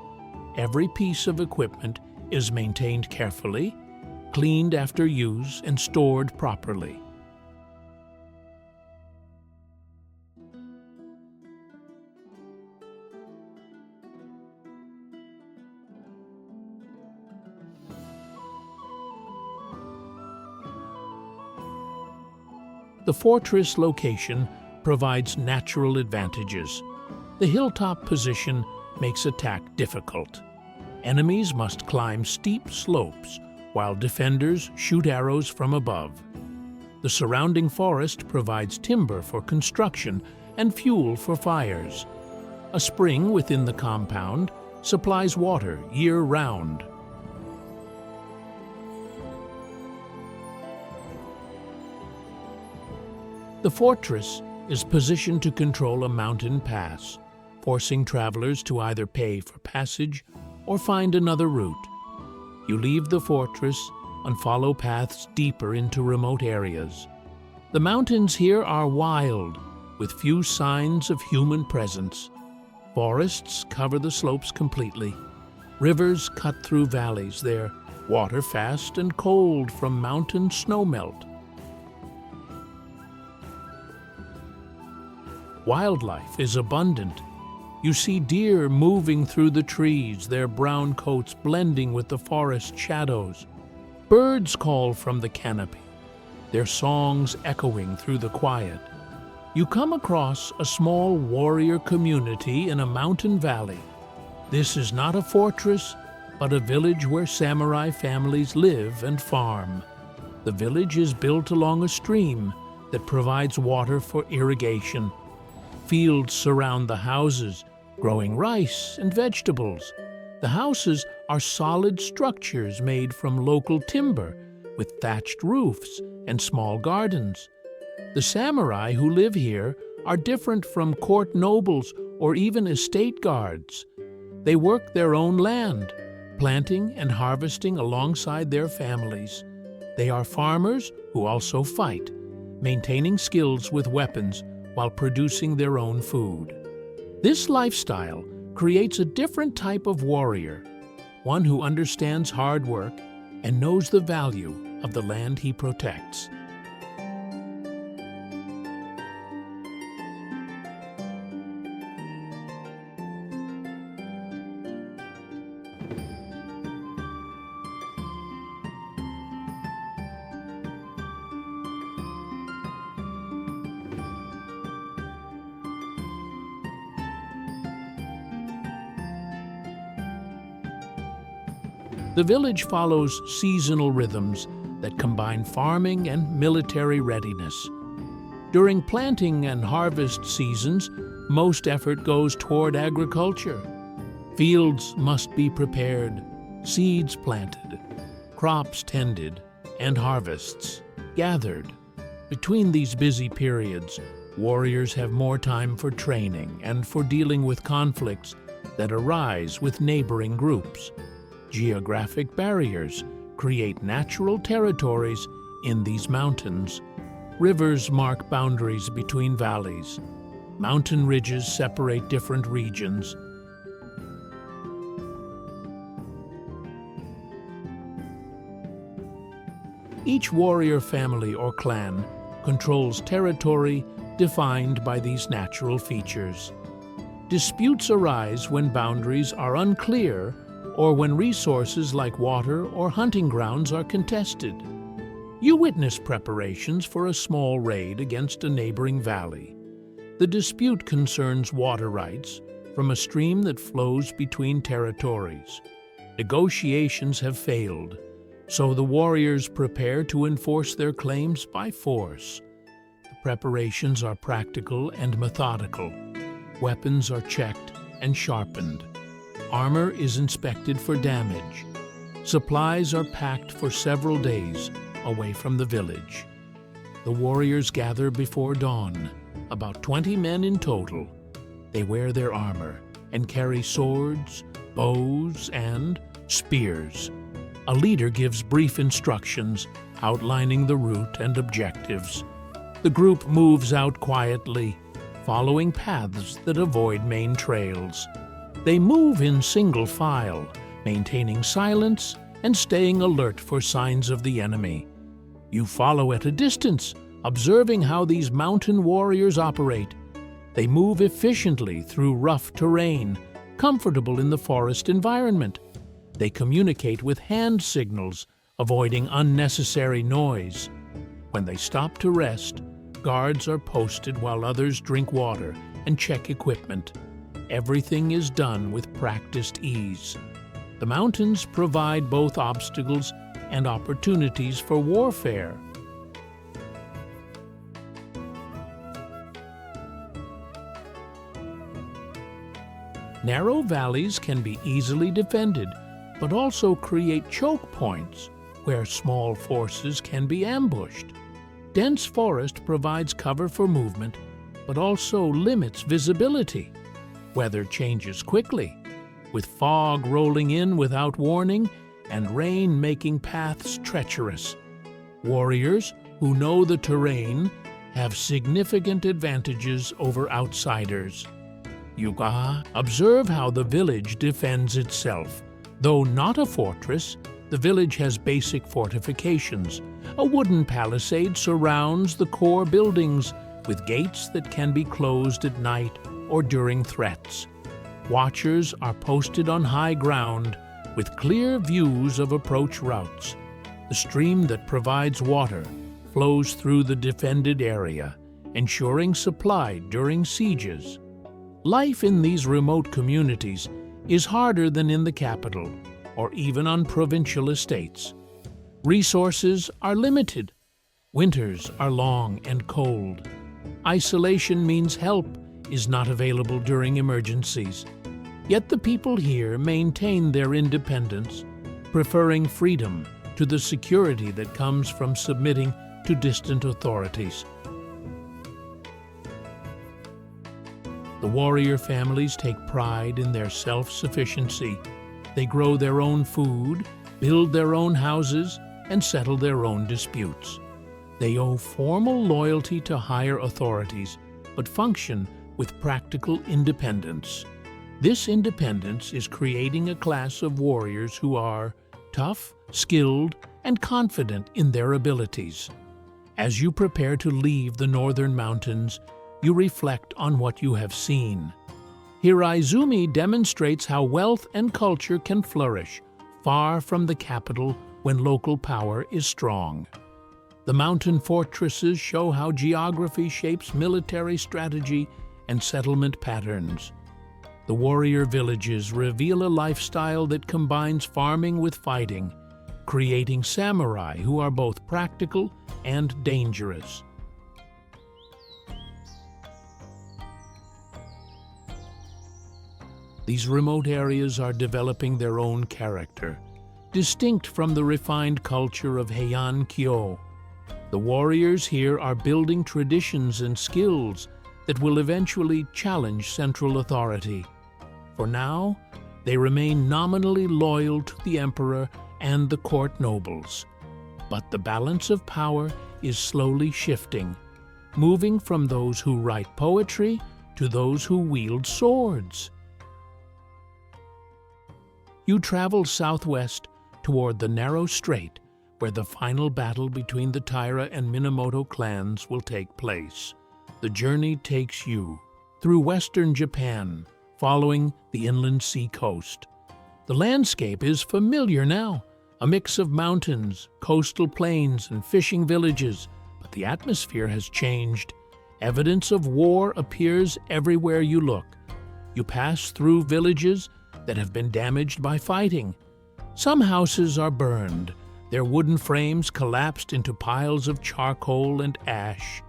Every piece of equipment is maintained carefully, cleaned after use, and stored properly. The fortress location provides natural advantages. The hilltop position makes attack difficult. Enemies must climb steep slopes, while defenders shoot arrows from above. The surrounding forest provides timber for construction and fuel for fires. A spring within the compound supplies water year-round. The fortress is positioned to control a mountain pass, forcing travelers to either pay for passage or find another route. You leave the fortress and follow paths deeper into remote areas. The mountains here are wild, with few signs of human presence. Forests cover the slopes completely. Rivers cut through valleys, their water fast and cold from mountain snowmelt. Wildlife is abundant. You see deer moving through the trees, their brown coats blending with the forest shadows. Birds call from the canopy, their songs echoing through the quiet. You come across a small warrior community in a mountain valley. This is not a fortress, but a village where samurai families live and farm. The village is built along a stream that provides water for irrigation. Fields surround the houses, growing rice and vegetables. The houses are solid structures made from local timber, with thatched roofs and small gardens. The samurai who live here are different from court nobles or even estate guards. They work their own land, planting and harvesting alongside their families. They are farmers who also fight, maintaining skills with weapons while producing their own food. This lifestyle creates a different type of warrior, one who understands hard work and knows the value of the land he protects. The village follows seasonal rhythms that combine farming and military readiness. During planting and harvest seasons, most effort goes toward agriculture. Fields must be prepared, seeds planted, crops tended, and harvests gathered. Between these busy periods, warriors have more time for training and for dealing with conflicts that arise with neighboring groups. Geographic barriers create natural territories in these mountains. Rivers mark boundaries between valleys. Mountain ridges separate different regions. Each warrior family or clan controls territory defined by these natural features. Disputes arise when boundaries are unclear or when resources like water or hunting grounds are contested. You witness preparations for a small raid against a neighboring valley. The dispute concerns water rights from a stream that flows between territories. Negotiations have failed, so the warriors prepare to enforce their claims by force. The preparations are practical and methodical. Weapons are checked and sharpened. Armor is inspected for damage. Supplies are packed for several days, away from the village. The warriors gather before dawn, about 20 men in total. They wear their armor and carry swords, bows, and spears. A leader gives brief instructions outlining the route and objectives. The group moves out quietly, following paths that avoid main trails. They move in single file, maintaining silence and staying alert for signs of the enemy. You follow at a distance, observing how these mountain warriors operate. They move efficiently through rough terrain, comfortable in the forest environment. They communicate with hand signals, avoiding unnecessary noise. When they stop to rest, guards are posted while others drink water and check equipment. Everything is done with practiced ease. The mountains provide both obstacles and opportunities for warfare. Narrow valleys can be easily defended, but also create choke points where small forces can be ambushed. Dense forest provides cover for movement, but also limits visibility. Weather changes quickly, with fog rolling in without warning and rain making paths treacherous. Warriors who know the terrain have significant advantages over outsiders. Observe how the village defends itself. Though not a fortress, the village has basic fortifications. A wooden palisade surrounds the core buildings with gates that can be closed at night or during threats. Watchers are posted on high ground with clear views of approach routes. The stream that provides water flows through the defended area, ensuring supply during sieges. Life in these remote communities is harder than in the capital or even on provincial estates. Resources are limited. Winters are long and cold. Isolation means help is not available during emergencies. Yet the people here maintain their independence, preferring freedom to the security that comes from submitting to distant authorities. The warrior families take pride in their self-sufficiency. They grow their own food, build their own houses, and settle their own disputes. They owe formal loyalty to higher authorities, but function with practical independence. This independence is creating a class of warriors who are tough, skilled, and confident in their abilities. As you prepare to leave the northern mountains, you reflect on what you have seen. Hiraizumi demonstrates how wealth and culture can flourish far from the capital when local power is strong. The mountain fortresses show how geography shapes military strategy and settlement patterns. The warrior villages reveal a lifestyle that combines farming with fighting, creating samurai who are both practical and dangerous. These remote areas are developing their own character, distinct from the refined culture of Heian-kyo. The warriors here are building traditions and skills that will eventually challenge central authority. For now, they remain nominally loyal to the emperor and the court nobles. But the balance of power is slowly shifting, moving from those who write poetry to those who wield swords. You travel southwest toward the narrow strait where the final battle between the Taira and Minamoto clans will take place. The journey takes you through western Japan, following the inland sea coast. The landscape is familiar now, a mix of mountains, coastal plains, and fishing villages, but the atmosphere has changed. Evidence of war appears everywhere you look. You pass through villages that have been damaged by fighting. Some houses are burned, their wooden frames collapsed into piles of charcoal and ash.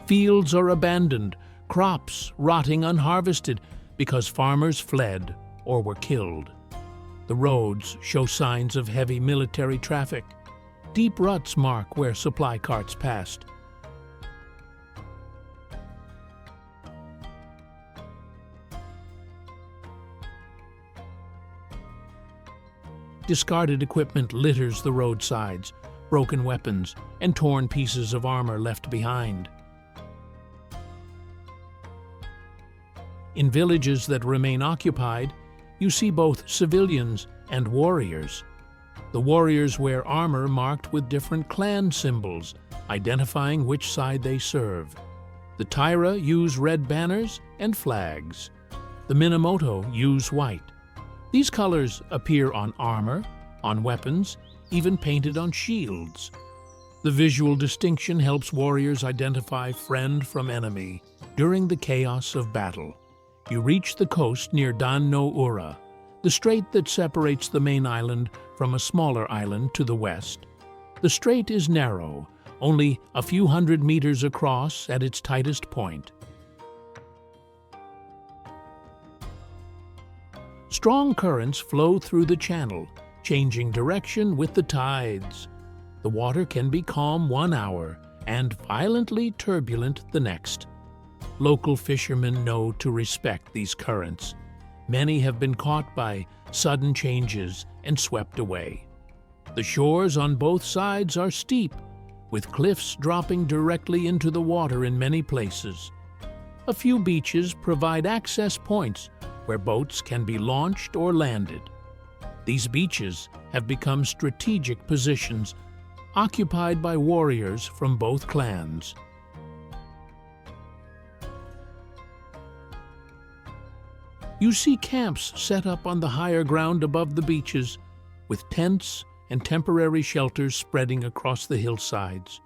Fields are abandoned, crops rotting unharvested because farmers fled or were killed. The roads show signs of heavy military traffic. Deep ruts mark where supply carts passed. Discarded equipment litters the roadsides, broken weapons, and torn pieces of armor left behind. In villages that remain occupied, you see both civilians and warriors. The warriors wear armor marked with different clan symbols, identifying which side they serve. The Taira use red banners and flags. The Minamoto use white. These colors appear on armor, on weapons, even painted on shields. The visual distinction helps warriors identify friend from enemy during the chaos of battle. You reach the coast near Dan no Ura, the strait that separates the main island from a smaller island to the west. The strait is narrow, only a few hundred meters across at its tightest point. Strong currents flow through the channel, changing direction with the tides. The water can be calm 1 hour and violently turbulent the next. Local fishermen know to respect these currents. Many have been caught by sudden changes and swept away. The shores on both sides are steep, with cliffs dropping directly into the water in many places. A few beaches provide access points where boats can be launched or landed. These beaches have become strategic positions occupied by warriors from both clans. You see camps set up on the higher ground above the beaches, with tents and temporary shelters spreading across the hillsides.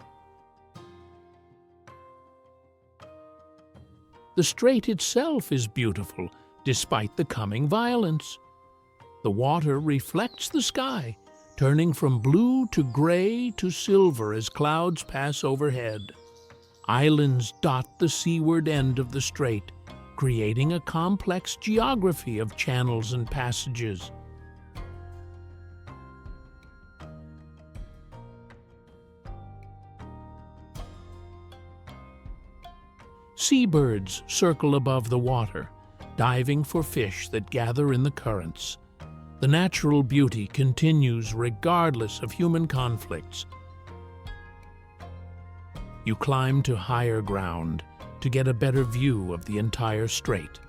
The strait itself is beautiful, despite the coming violence. The water reflects the sky, turning from blue to gray to silver as clouds pass overhead. Islands dot the seaward end of the strait, creating a complex geography of channels and passages. Seabirds circle above the water, diving for fish that gather in the currents. The natural beauty continues regardless of human conflicts. You climb to higher ground to get a better view of the entire strait.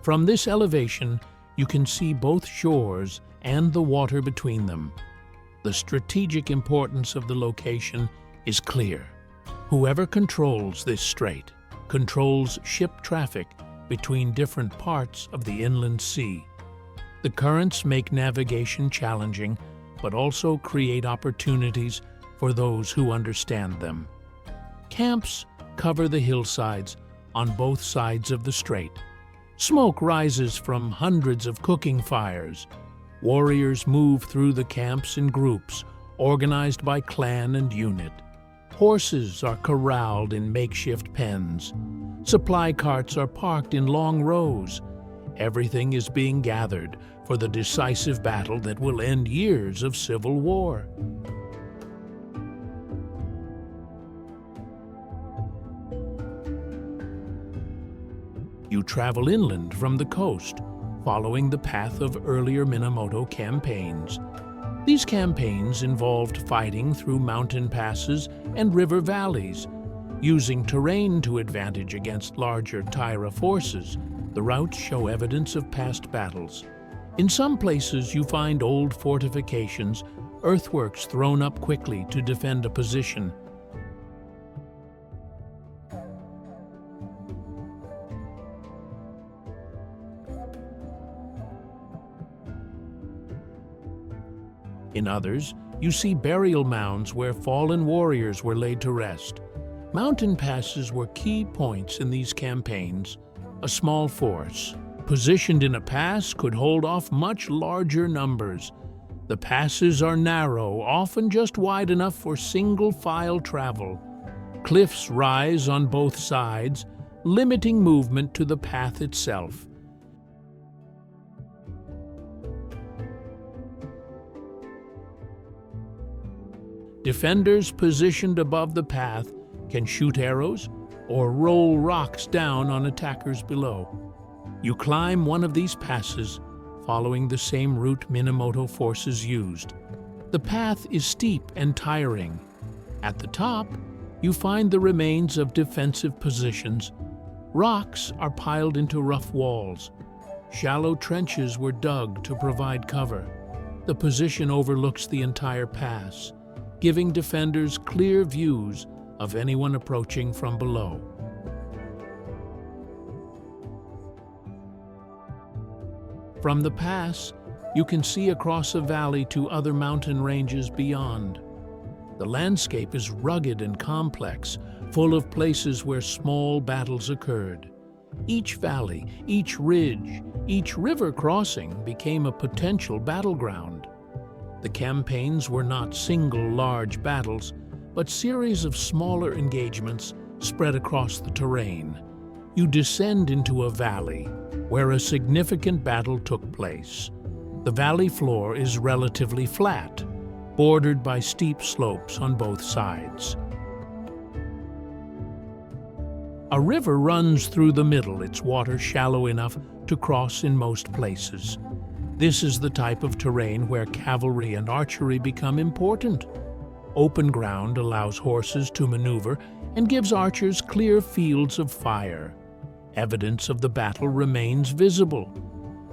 From this elevation, you can see both shores and the water between them. The strategic importance of the location is clear. Whoever controls this strait controls ship traffic between different parts of the inland sea. The currents make navigation challenging, but also create opportunities for those who understand them. Camps cover the hillsides on both sides of the strait. Smoke rises from hundreds of cooking fires. Warriors move through the camps in groups, organized by clan and unit. Horses are corralled in makeshift pens. Supply carts are parked in long rows. Everything is being gathered for the decisive battle that will end years of civil war. You travel inland from the coast, following the path of earlier Minamoto campaigns. These campaigns involved fighting through mountain passes and river valleys. Using terrain to advantage against larger Taira forces, the routes show evidence of past battles. In some places you find old fortifications, earthworks thrown up quickly to defend a position. In others, you see burial mounds where fallen warriors were laid to rest. Mountain passes were key points in these campaigns. A small force positioned in a pass could hold off much larger numbers. The passes are narrow, often just wide enough for single-file travel. Cliffs rise on both sides, limiting movement to the path itself. Defenders positioned above the path can shoot arrows or roll rocks down on attackers below. You climb one of these passes, following the same route Minamoto forces used. The path is steep and tiring. At the top, you find the remains of defensive positions. Rocks are piled into rough walls. Shallow trenches were dug to provide cover. The position overlooks the entire pass, giving defenders clear views of anyone approaching from below. From the pass, you can see across a valley to other mountain ranges beyond. The landscape is rugged and complex, full of places where small battles occurred. Each valley, each ridge, each river crossing became a potential battleground. The campaigns were not single large battles, but series of smaller engagements spread across the terrain. You descend into a valley where a significant battle took place. The valley floor is relatively flat, bordered by steep slopes on both sides. A river runs through the middle, its water shallow enough to cross in most places. This is the type of terrain where cavalry and archery become important. Open ground allows horses to maneuver and gives archers clear fields of fire. Evidence of the battle remains visible.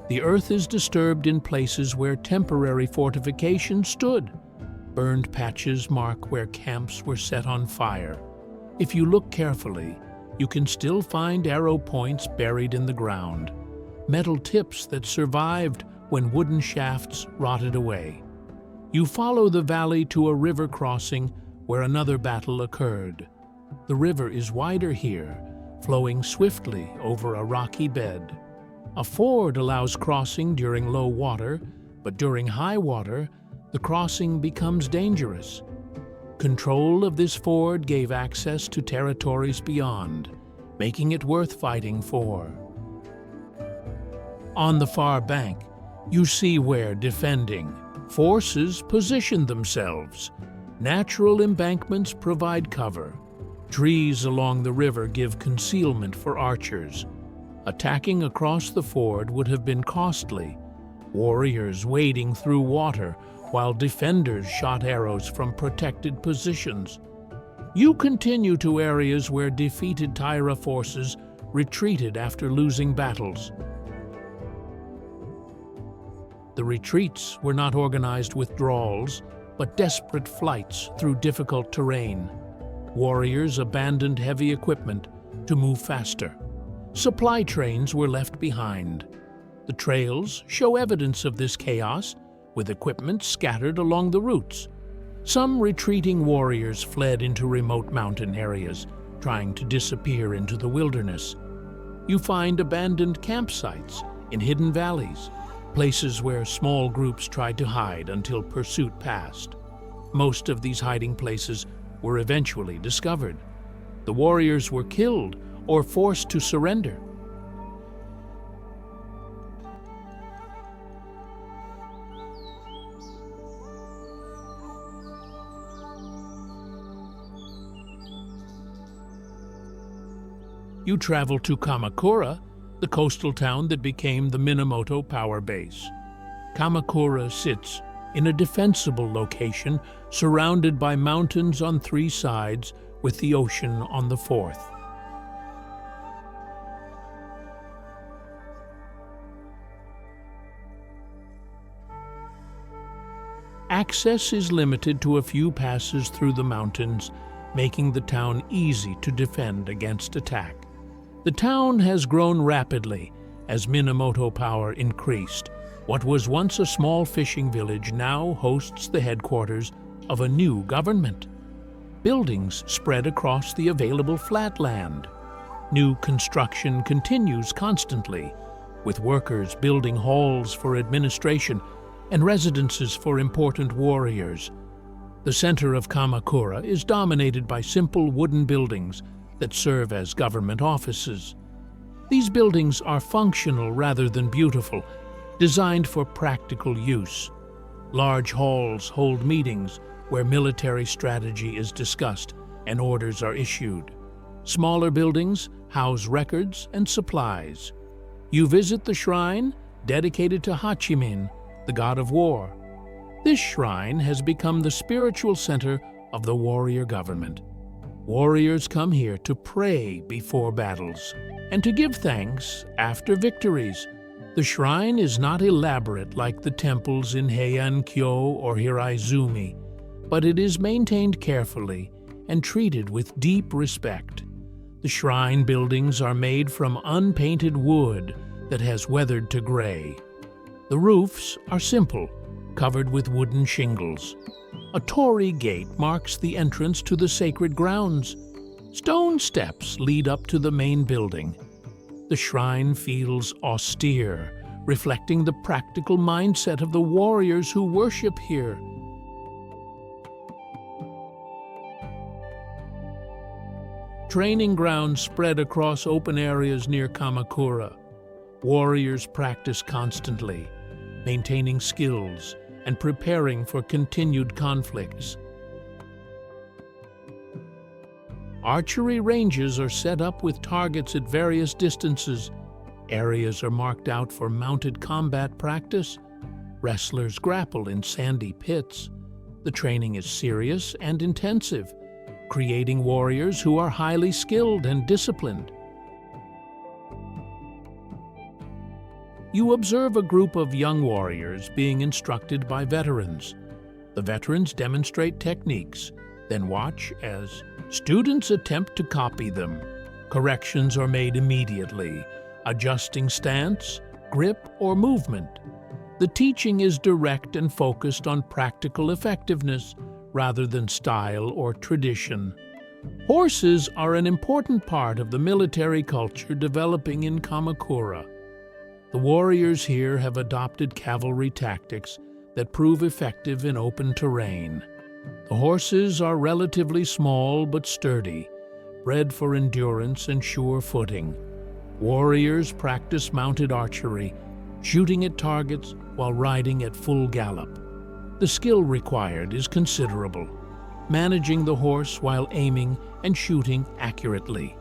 The earth is disturbed in places where temporary fortifications stood. Burned patches mark where camps were set on fire. If you look carefully, you can still find arrow points buried in the ground, metal tips that survived when wooden shafts rotted away. You follow the valley to a river crossing where another battle occurred. The river is wider here, flowing swiftly over a rocky bed. A ford allows crossing during low water, but during high water, the crossing becomes dangerous. Control of this ford gave access to territories beyond, making it worth fighting for. On the far bank, you see where defending forces position themselves. Natural embankments provide cover. Trees along the river give concealment for archers. Attacking across the ford would have been costly. Warriors wading through water while defenders shot arrows from protected positions. You continue to areas where defeated Taira forces retreated after losing battles. The retreats were not organized withdrawals, but desperate flights through difficult terrain. Warriors abandoned heavy equipment to move faster. Supply trains were left behind. The trails show evidence of this chaos, with equipment scattered along the routes. Some retreating warriors fled into remote mountain areas, trying to disappear into the wilderness. You find abandoned campsites in hidden valleys, places where small groups tried to hide until pursuit passed. Most of these hiding places were eventually discovered. The warriors were killed or forced to surrender. You travel to Kamakura, the coastal town that became the Minamoto power base. Kamakura sits in a defensible location surrounded by mountains on 3 sides with the ocean on the 4th. Access is limited to a few passes through the mountains, making the town easy to defend against attack. The town has grown rapidly as Minamoto power increased. What was once a small fishing village now hosts the headquarters of a new government. Buildings spread across the available flat land. New construction continues constantly, with workers building halls for administration and residences for important warriors. The center of Kamakura is dominated by simple wooden buildings that serve as government offices. These buildings are functional rather than beautiful, designed for practical use. Large halls hold meetings, where military strategy is discussed and orders are issued. Smaller buildings house records and supplies. You visit the shrine dedicated to Hachimin, the god of war. This shrine has become the spiritual center of the warrior government. Warriors come here to pray before battles and to give thanks after victories. The shrine is not elaborate like the temples in Heian-kyo or Hiraizumi, but it is maintained carefully and treated with deep respect. The shrine buildings are made from unpainted wood that has weathered to gray. The roofs are simple, covered with wooden shingles. A torii gate marks the entrance to the sacred grounds. Stone steps lead up to the main building. The shrine feels austere, reflecting the practical mindset of the warriors who worship here. Training grounds spread across open areas near Kamakura. Warriors practice constantly, maintaining skills and preparing for continued conflicts. Archery ranges are set up with targets at various distances. Areas are marked out for mounted combat practice. Wrestlers grapple in sandy pits. The training is serious and intensive, creating warriors who are highly skilled and disciplined. You observe a group of young warriors being instructed by veterans. The veterans demonstrate techniques, then watch as students attempt to copy them. Corrections are made immediately, adjusting stance, grip, or movement. The teaching is direct and focused on practical effectiveness rather than style or tradition. Horses are an important part of the military culture developing in Kamakura. The warriors here have adopted cavalry tactics that prove effective in open terrain. The horses are relatively small but sturdy, bred for endurance and sure footing. Warriors practice mounted archery, shooting at targets while riding at full gallop. The skill required is considerable, managing the horse while aiming and shooting accurately.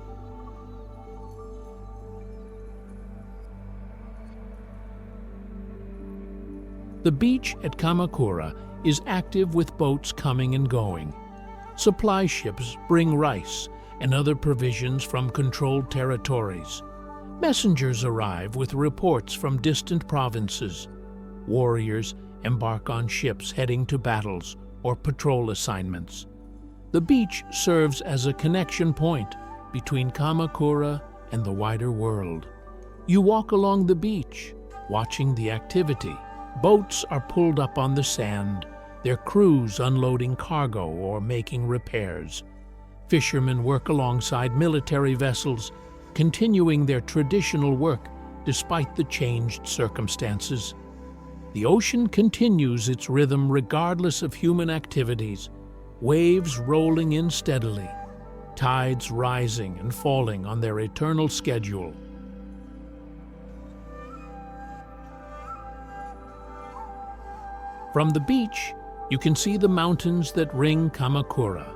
The beach at Kamakura is active with boats coming and going. Supply ships bring rice and other provisions from controlled territories. Messengers arrive with reports from distant provinces. Warriors embark on ships heading to battles or patrol assignments. The beach serves as a connection point between Kamakura and the wider world. You walk along the beach, watching the activity. Boats are pulled up on the sand, their crews unloading cargo or making repairs. Fishermen work alongside military vessels, continuing their traditional work despite the changed circumstances. The ocean continues its rhythm regardless of human activities, waves rolling in steadily, tides rising and falling on their eternal schedule. From the beach, you can see the mountains that ring Kamakura.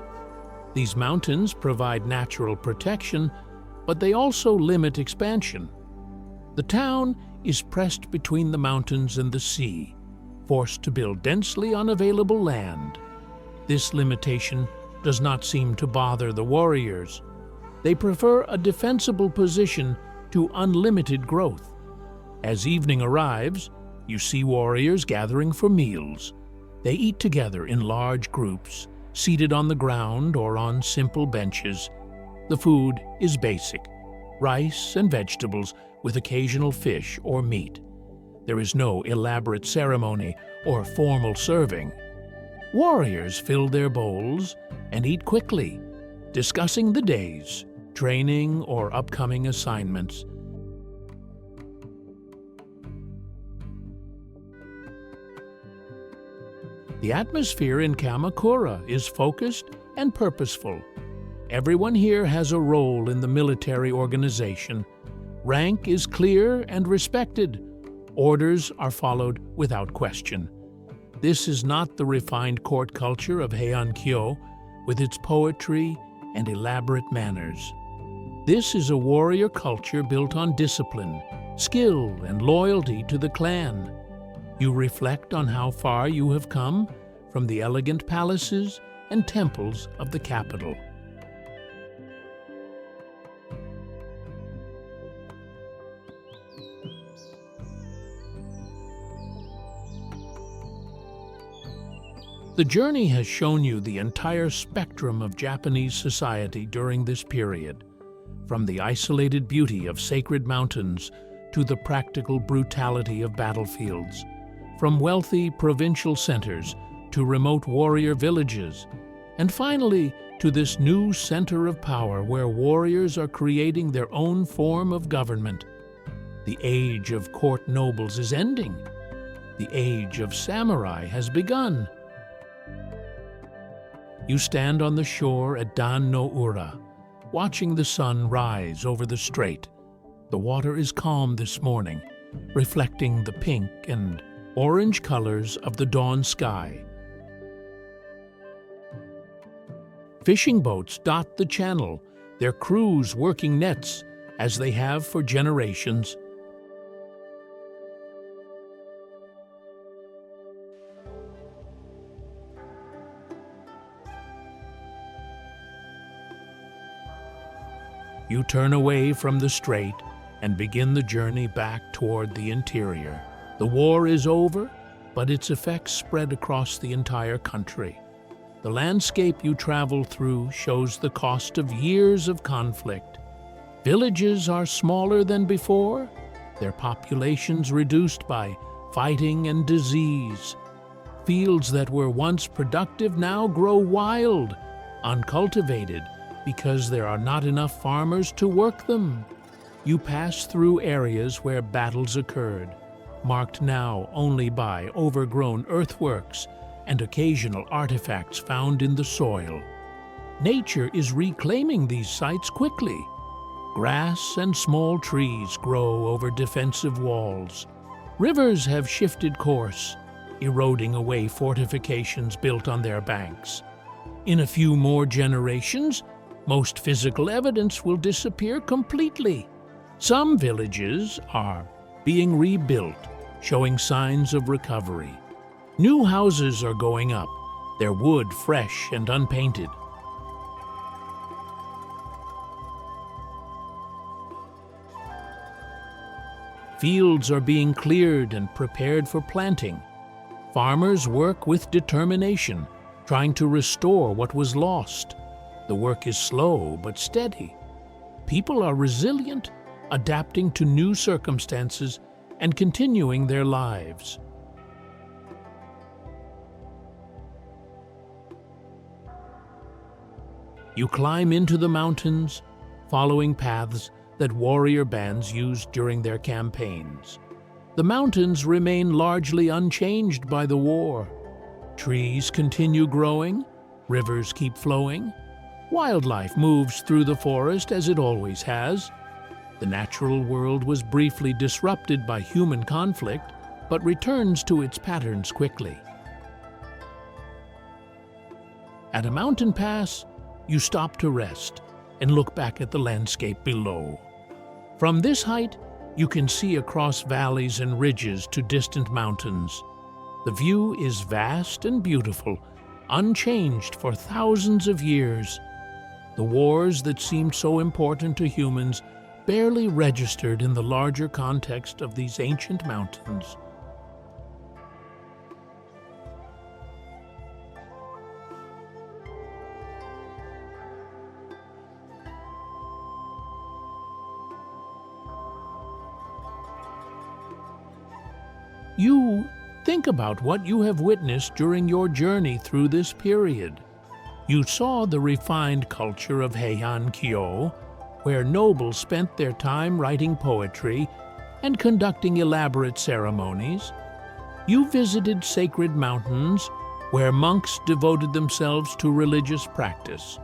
These mountains provide natural protection, but they also limit expansion. The town is pressed between the mountains and the sea, forced to build densely on available land. This limitation does not seem to bother the warriors. They prefer a defensible position to unlimited growth. As evening arrives, you see warriors gathering for meals. They eat together in large groups, seated on the ground or on simple benches. The food is basic: rice and vegetables with occasional fish or meat. There is no elaborate ceremony or formal serving. Warriors fill their bowls and eat quickly, discussing the day's training or upcoming assignments. The atmosphere in Kamakura is focused and purposeful. Everyone here has a role in the military organization. Rank is clear and respected. Orders are followed without question. This is not the refined court culture of Heian-kyo with its poetry and elaborate manners. This is a warrior culture built on discipline, skill, and loyalty to the clan. You reflect on how far you have come from the elegant palaces and temples of the capital. The journey has shown you the entire spectrum of Japanese society during this period, from the isolated beauty of sacred mountains to the practical brutality of battlefields, from wealthy provincial centers to remote warrior villages, and finally to this new center of power where warriors are creating their own form of government. The age of court nobles is ending. The age of samurai has begun. You stand on the shore at Dan no Ura, watching the sun rise over the strait. The water is calm this morning, reflecting the pink and orange colors of the dawn sky. Fishing boats dot the channel, their crews working nets as they have for generations. You turn away from the strait and begin the journey back toward the interior. The war is over, but its effects spread across the entire country. The landscape you travel through shows the cost of years of conflict. Villages are smaller than before, their populations reduced by fighting and disease. Fields that were once productive now grow wild, uncultivated, because there are not enough farmers to work them. You pass through areas where battles occurred, marked now only by overgrown earthworks and occasional artifacts found in the soil. Nature is reclaiming these sites quickly. Grass and small trees grow over defensive walls. Rivers have shifted course, eroding away fortifications built on their banks. In a few more generations, most physical evidence will disappear completely. Some villages are being rebuilt, showing signs of recovery. New houses are going up, their wood fresh and unpainted. Fields are being cleared and prepared for planting. Farmers work with determination, trying to restore what was lost. The work is slow but steady. People are resilient, adapting to new circumstances and continuing their lives. You climb into the mountains, following paths that warrior bands used during their campaigns. The mountains remain largely unchanged by the war. Trees continue growing, rivers keep flowing. Wildlife moves through the forest as it always has. The natural world was briefly disrupted by human conflict, but returns to its patterns quickly. At a mountain pass, you stop to rest and look back at the landscape below. From this height, you can see across valleys and ridges to distant mountains. The view is vast and beautiful, unchanged for thousands of years. The wars that seemed so important to humans barely registered in the larger context of these ancient mountains. You think about what you have witnessed during your journey through this period. You saw the refined culture of Heian-kyo, where nobles spent their time writing poetry and conducting elaborate ceremonies. You visited sacred mountains, where monks devoted themselves to religious practice.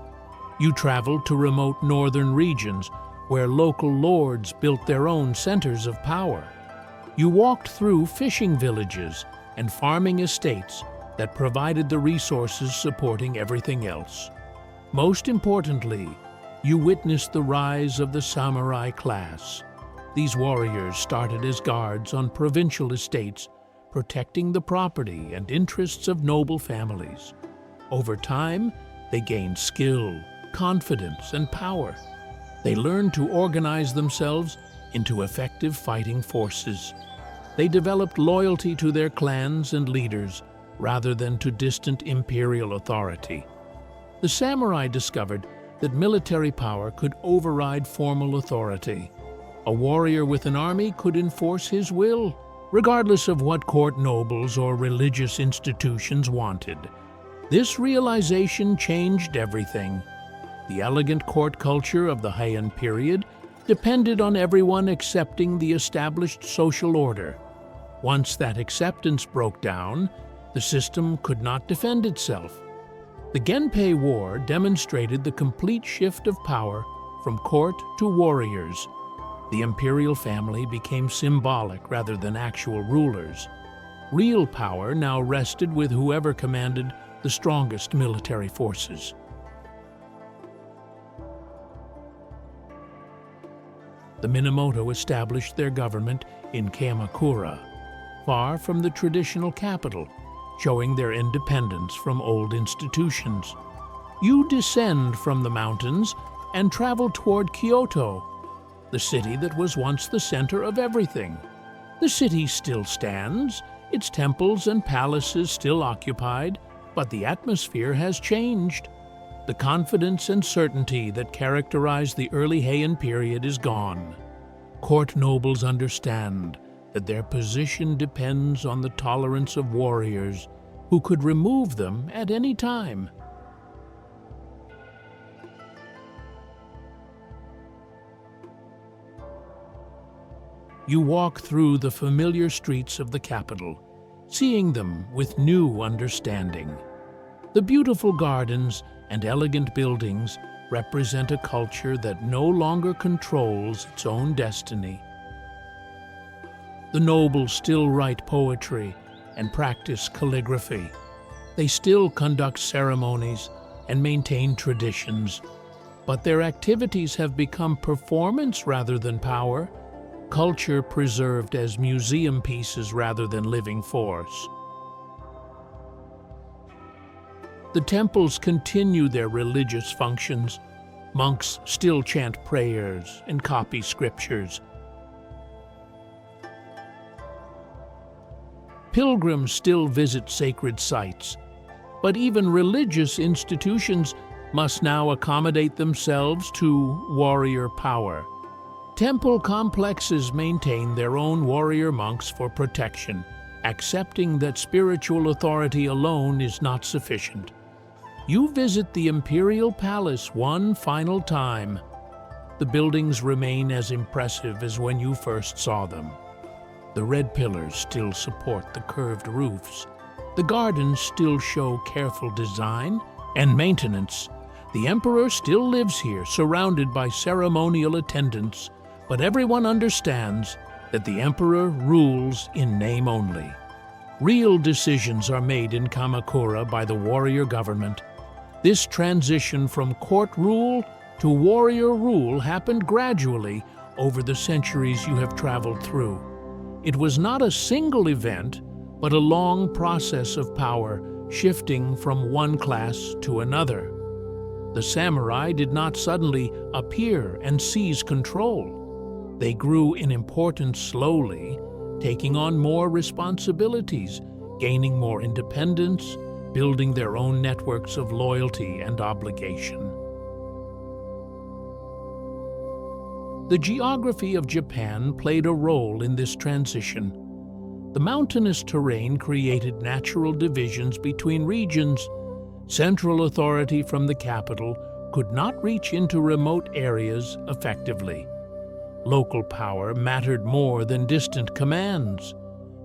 You traveled to remote northern regions, where local lords built their own centers of power. You walked through fishing villages, and farming estates that provided the resources supporting everything else. Most importantly, you witnessed the rise of the samurai class. These warriors started as guards on provincial estates, protecting the property and interests of noble families. Over time, they gained skill, confidence, and power. They learned to organize themselves into effective fighting forces. They developed loyalty to their clans and leaders rather than to distant imperial authority. The samurai discovered that military power could override formal authority. A warrior with an army could enforce his will, regardless of what court nobles or religious institutions wanted. This realization changed everything. The elegant court culture of the Heian period depended on everyone accepting the established social order. Once that acceptance broke down, the system could not defend itself. The Genpei War demonstrated the complete shift of power from court to warriors. The imperial family became symbolic rather than actual rulers. Real power now rested with whoever commanded the strongest military forces. The Minamoto established their government in Kamakura, far from the traditional capital, showing their independence from old institutions. You descend from the mountains and travel toward Kyoto, the city that was once the center of everything. The city still stands, its temples and palaces still occupied, but the atmosphere has changed. The confidence and certainty that characterized the early Heian period is gone. Court nobles understand that their position depends on the tolerance of warriors who could remove them at any time. You walk through the familiar streets of the capital, seeing them with new understanding. The beautiful gardens and elegant buildings represent a culture that no longer controls its own destiny. The nobles still write poetry and practice calligraphy. They still conduct ceremonies and maintain traditions, but their activities have become performance rather than power, culture preserved as museum pieces rather than living force. The temples continue their religious functions. Monks still chant prayers and copy scriptures. Pilgrims still visit sacred sites, but even religious institutions must now accommodate themselves to warrior power. Temple complexes maintain their own warrior monks for protection, accepting that spiritual authority alone is not sufficient. You visit the imperial palace one final time. The buildings remain as impressive as when you first saw them. The red pillars still support the curved roofs. The gardens still show careful design and maintenance. The emperor still lives here, surrounded by ceremonial attendants, but everyone understands that the emperor rules in name only. Real decisions are made in Kamakura by the warrior government. This transition from court rule to warrior rule happened gradually over the centuries you have traveled through. It was not a single event, but a long process of power shifting from one class to another. The samurai did not suddenly appear and seize control. They grew in importance slowly, taking on more responsibilities, gaining more independence, building their own networks of loyalty and obligation. The geography of Japan played a role in this transition. The mountainous terrain created natural divisions between regions. Central authority from the capital could not reach into remote areas effectively. Local power mattered more than distant commands.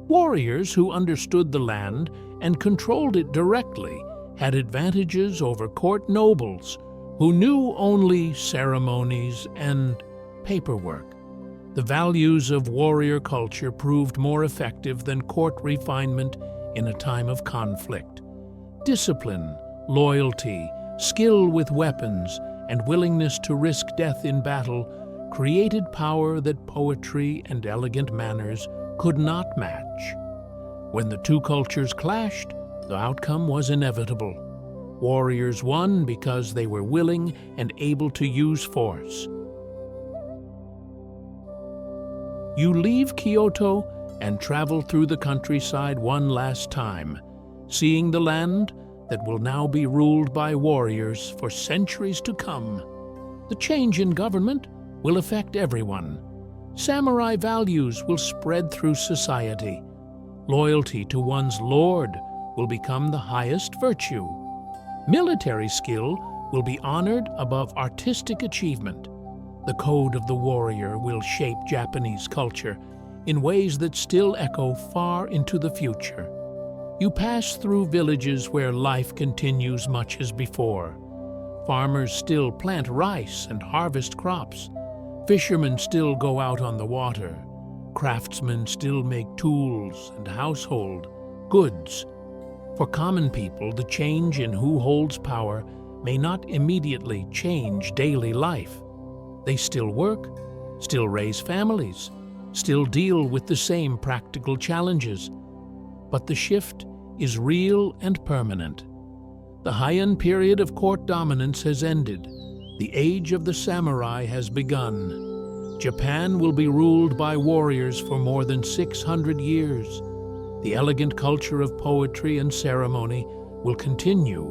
Warriors who understood the land and controlled it directly had advantages over court nobles who knew only ceremonies and paperwork. The values of warrior culture proved more effective than court refinement in a time of conflict. Discipline, loyalty, skill with weapons, and willingness to risk death in battle created power that poetry and elegant manners could not match. When the two cultures clashed, the outcome was inevitable. Warriors won because they were willing and able to use force. You leave Kyoto and travel through the countryside one last time, seeing the land that will now be ruled by warriors for centuries to come. The change in government will affect everyone. Samurai values will spread through society. Loyalty to one's lord will become the highest virtue. Military skill will be honored above artistic achievement. The code of the warrior will shape Japanese culture in ways that still echo far into the future. You pass through villages where life continues much as before. Farmers still plant rice and harvest crops. Fishermen still go out on the water. Craftsmen still make tools and household goods. For common people, the change in who holds power may not immediately change daily life. They still work, still raise families, still deal with the same practical challenges. But the shift is real and permanent. The Heian period of court dominance has ended. The age of the samurai has begun. Japan will be ruled by warriors for more than 600 years. The elegant culture of poetry and ceremony will continue,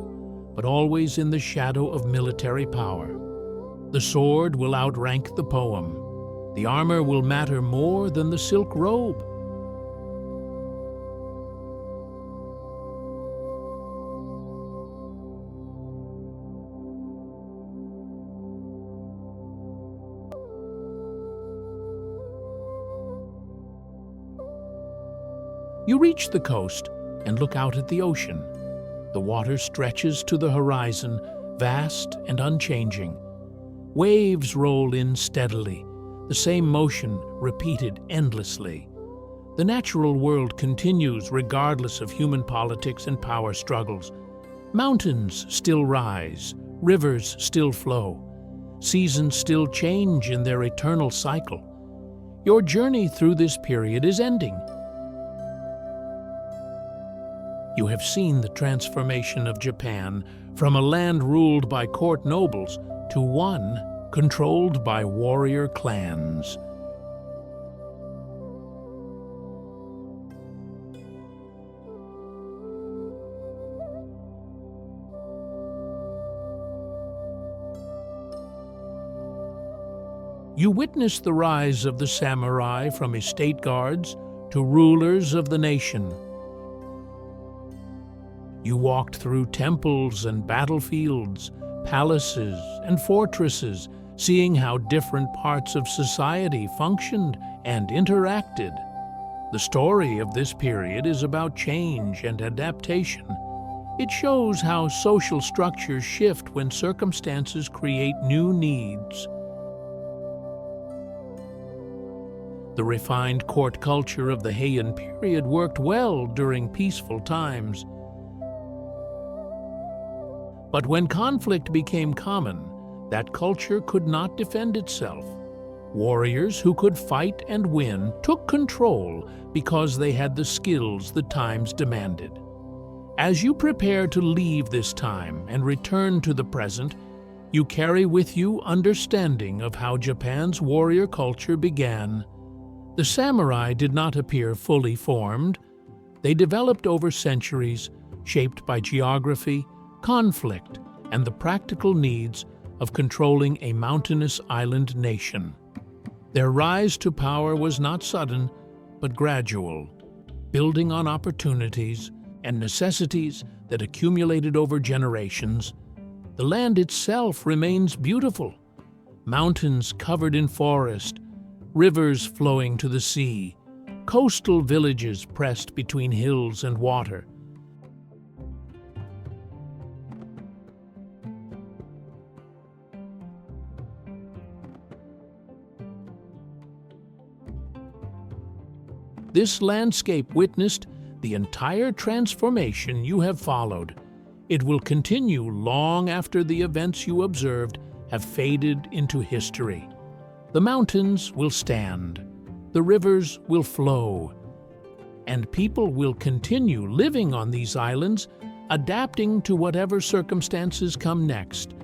but always in the shadow of military power. The sword will outrank the poem. The armor will matter more than the silk robe. You reach the coast and look out at the ocean. The water stretches to the horizon, vast and unchanging. Waves roll in steadily, the same motion repeated endlessly. The natural world continues regardless of human politics and power struggles. Mountains still rise, rivers still flow, seasons still change in their eternal cycle. Your journey through this period is ending. You have seen the transformation of Japan from a land ruled by court nobles to one controlled by warrior clans. You witnessed the rise of the samurai from estate guards to rulers of the nation. You walked through temples and battlefields, palaces and fortresses, seeing how different parts of society functioned and interacted. The story of this period is about change and adaptation. It shows how social structures shift when circumstances create new needs. The refined court culture of the Heian period worked well during peaceful times. But when conflict became common, that culture could not defend itself. Warriors who could fight and win took control because they had the skills the times demanded. As you prepare to leave this time and return to the present, you carry with you understanding of how Japan's warrior culture began. The samurai did not appear fully formed. They developed over centuries, shaped by geography, conflict, and the practical needs of controlling a mountainous island nation. Their rise to power was not sudden, but gradual, building on opportunities and necessities that accumulated over generations. The land itself remains beautiful, mountains covered in forest, rivers flowing to the sea, coastal villages pressed between hills and water. This landscape witnessed the entire transformation you have followed. It will continue long after the events you observed have faded into history. The mountains will stand, the rivers will flow, and people will continue living on these islands, adapting to whatever circumstances come next,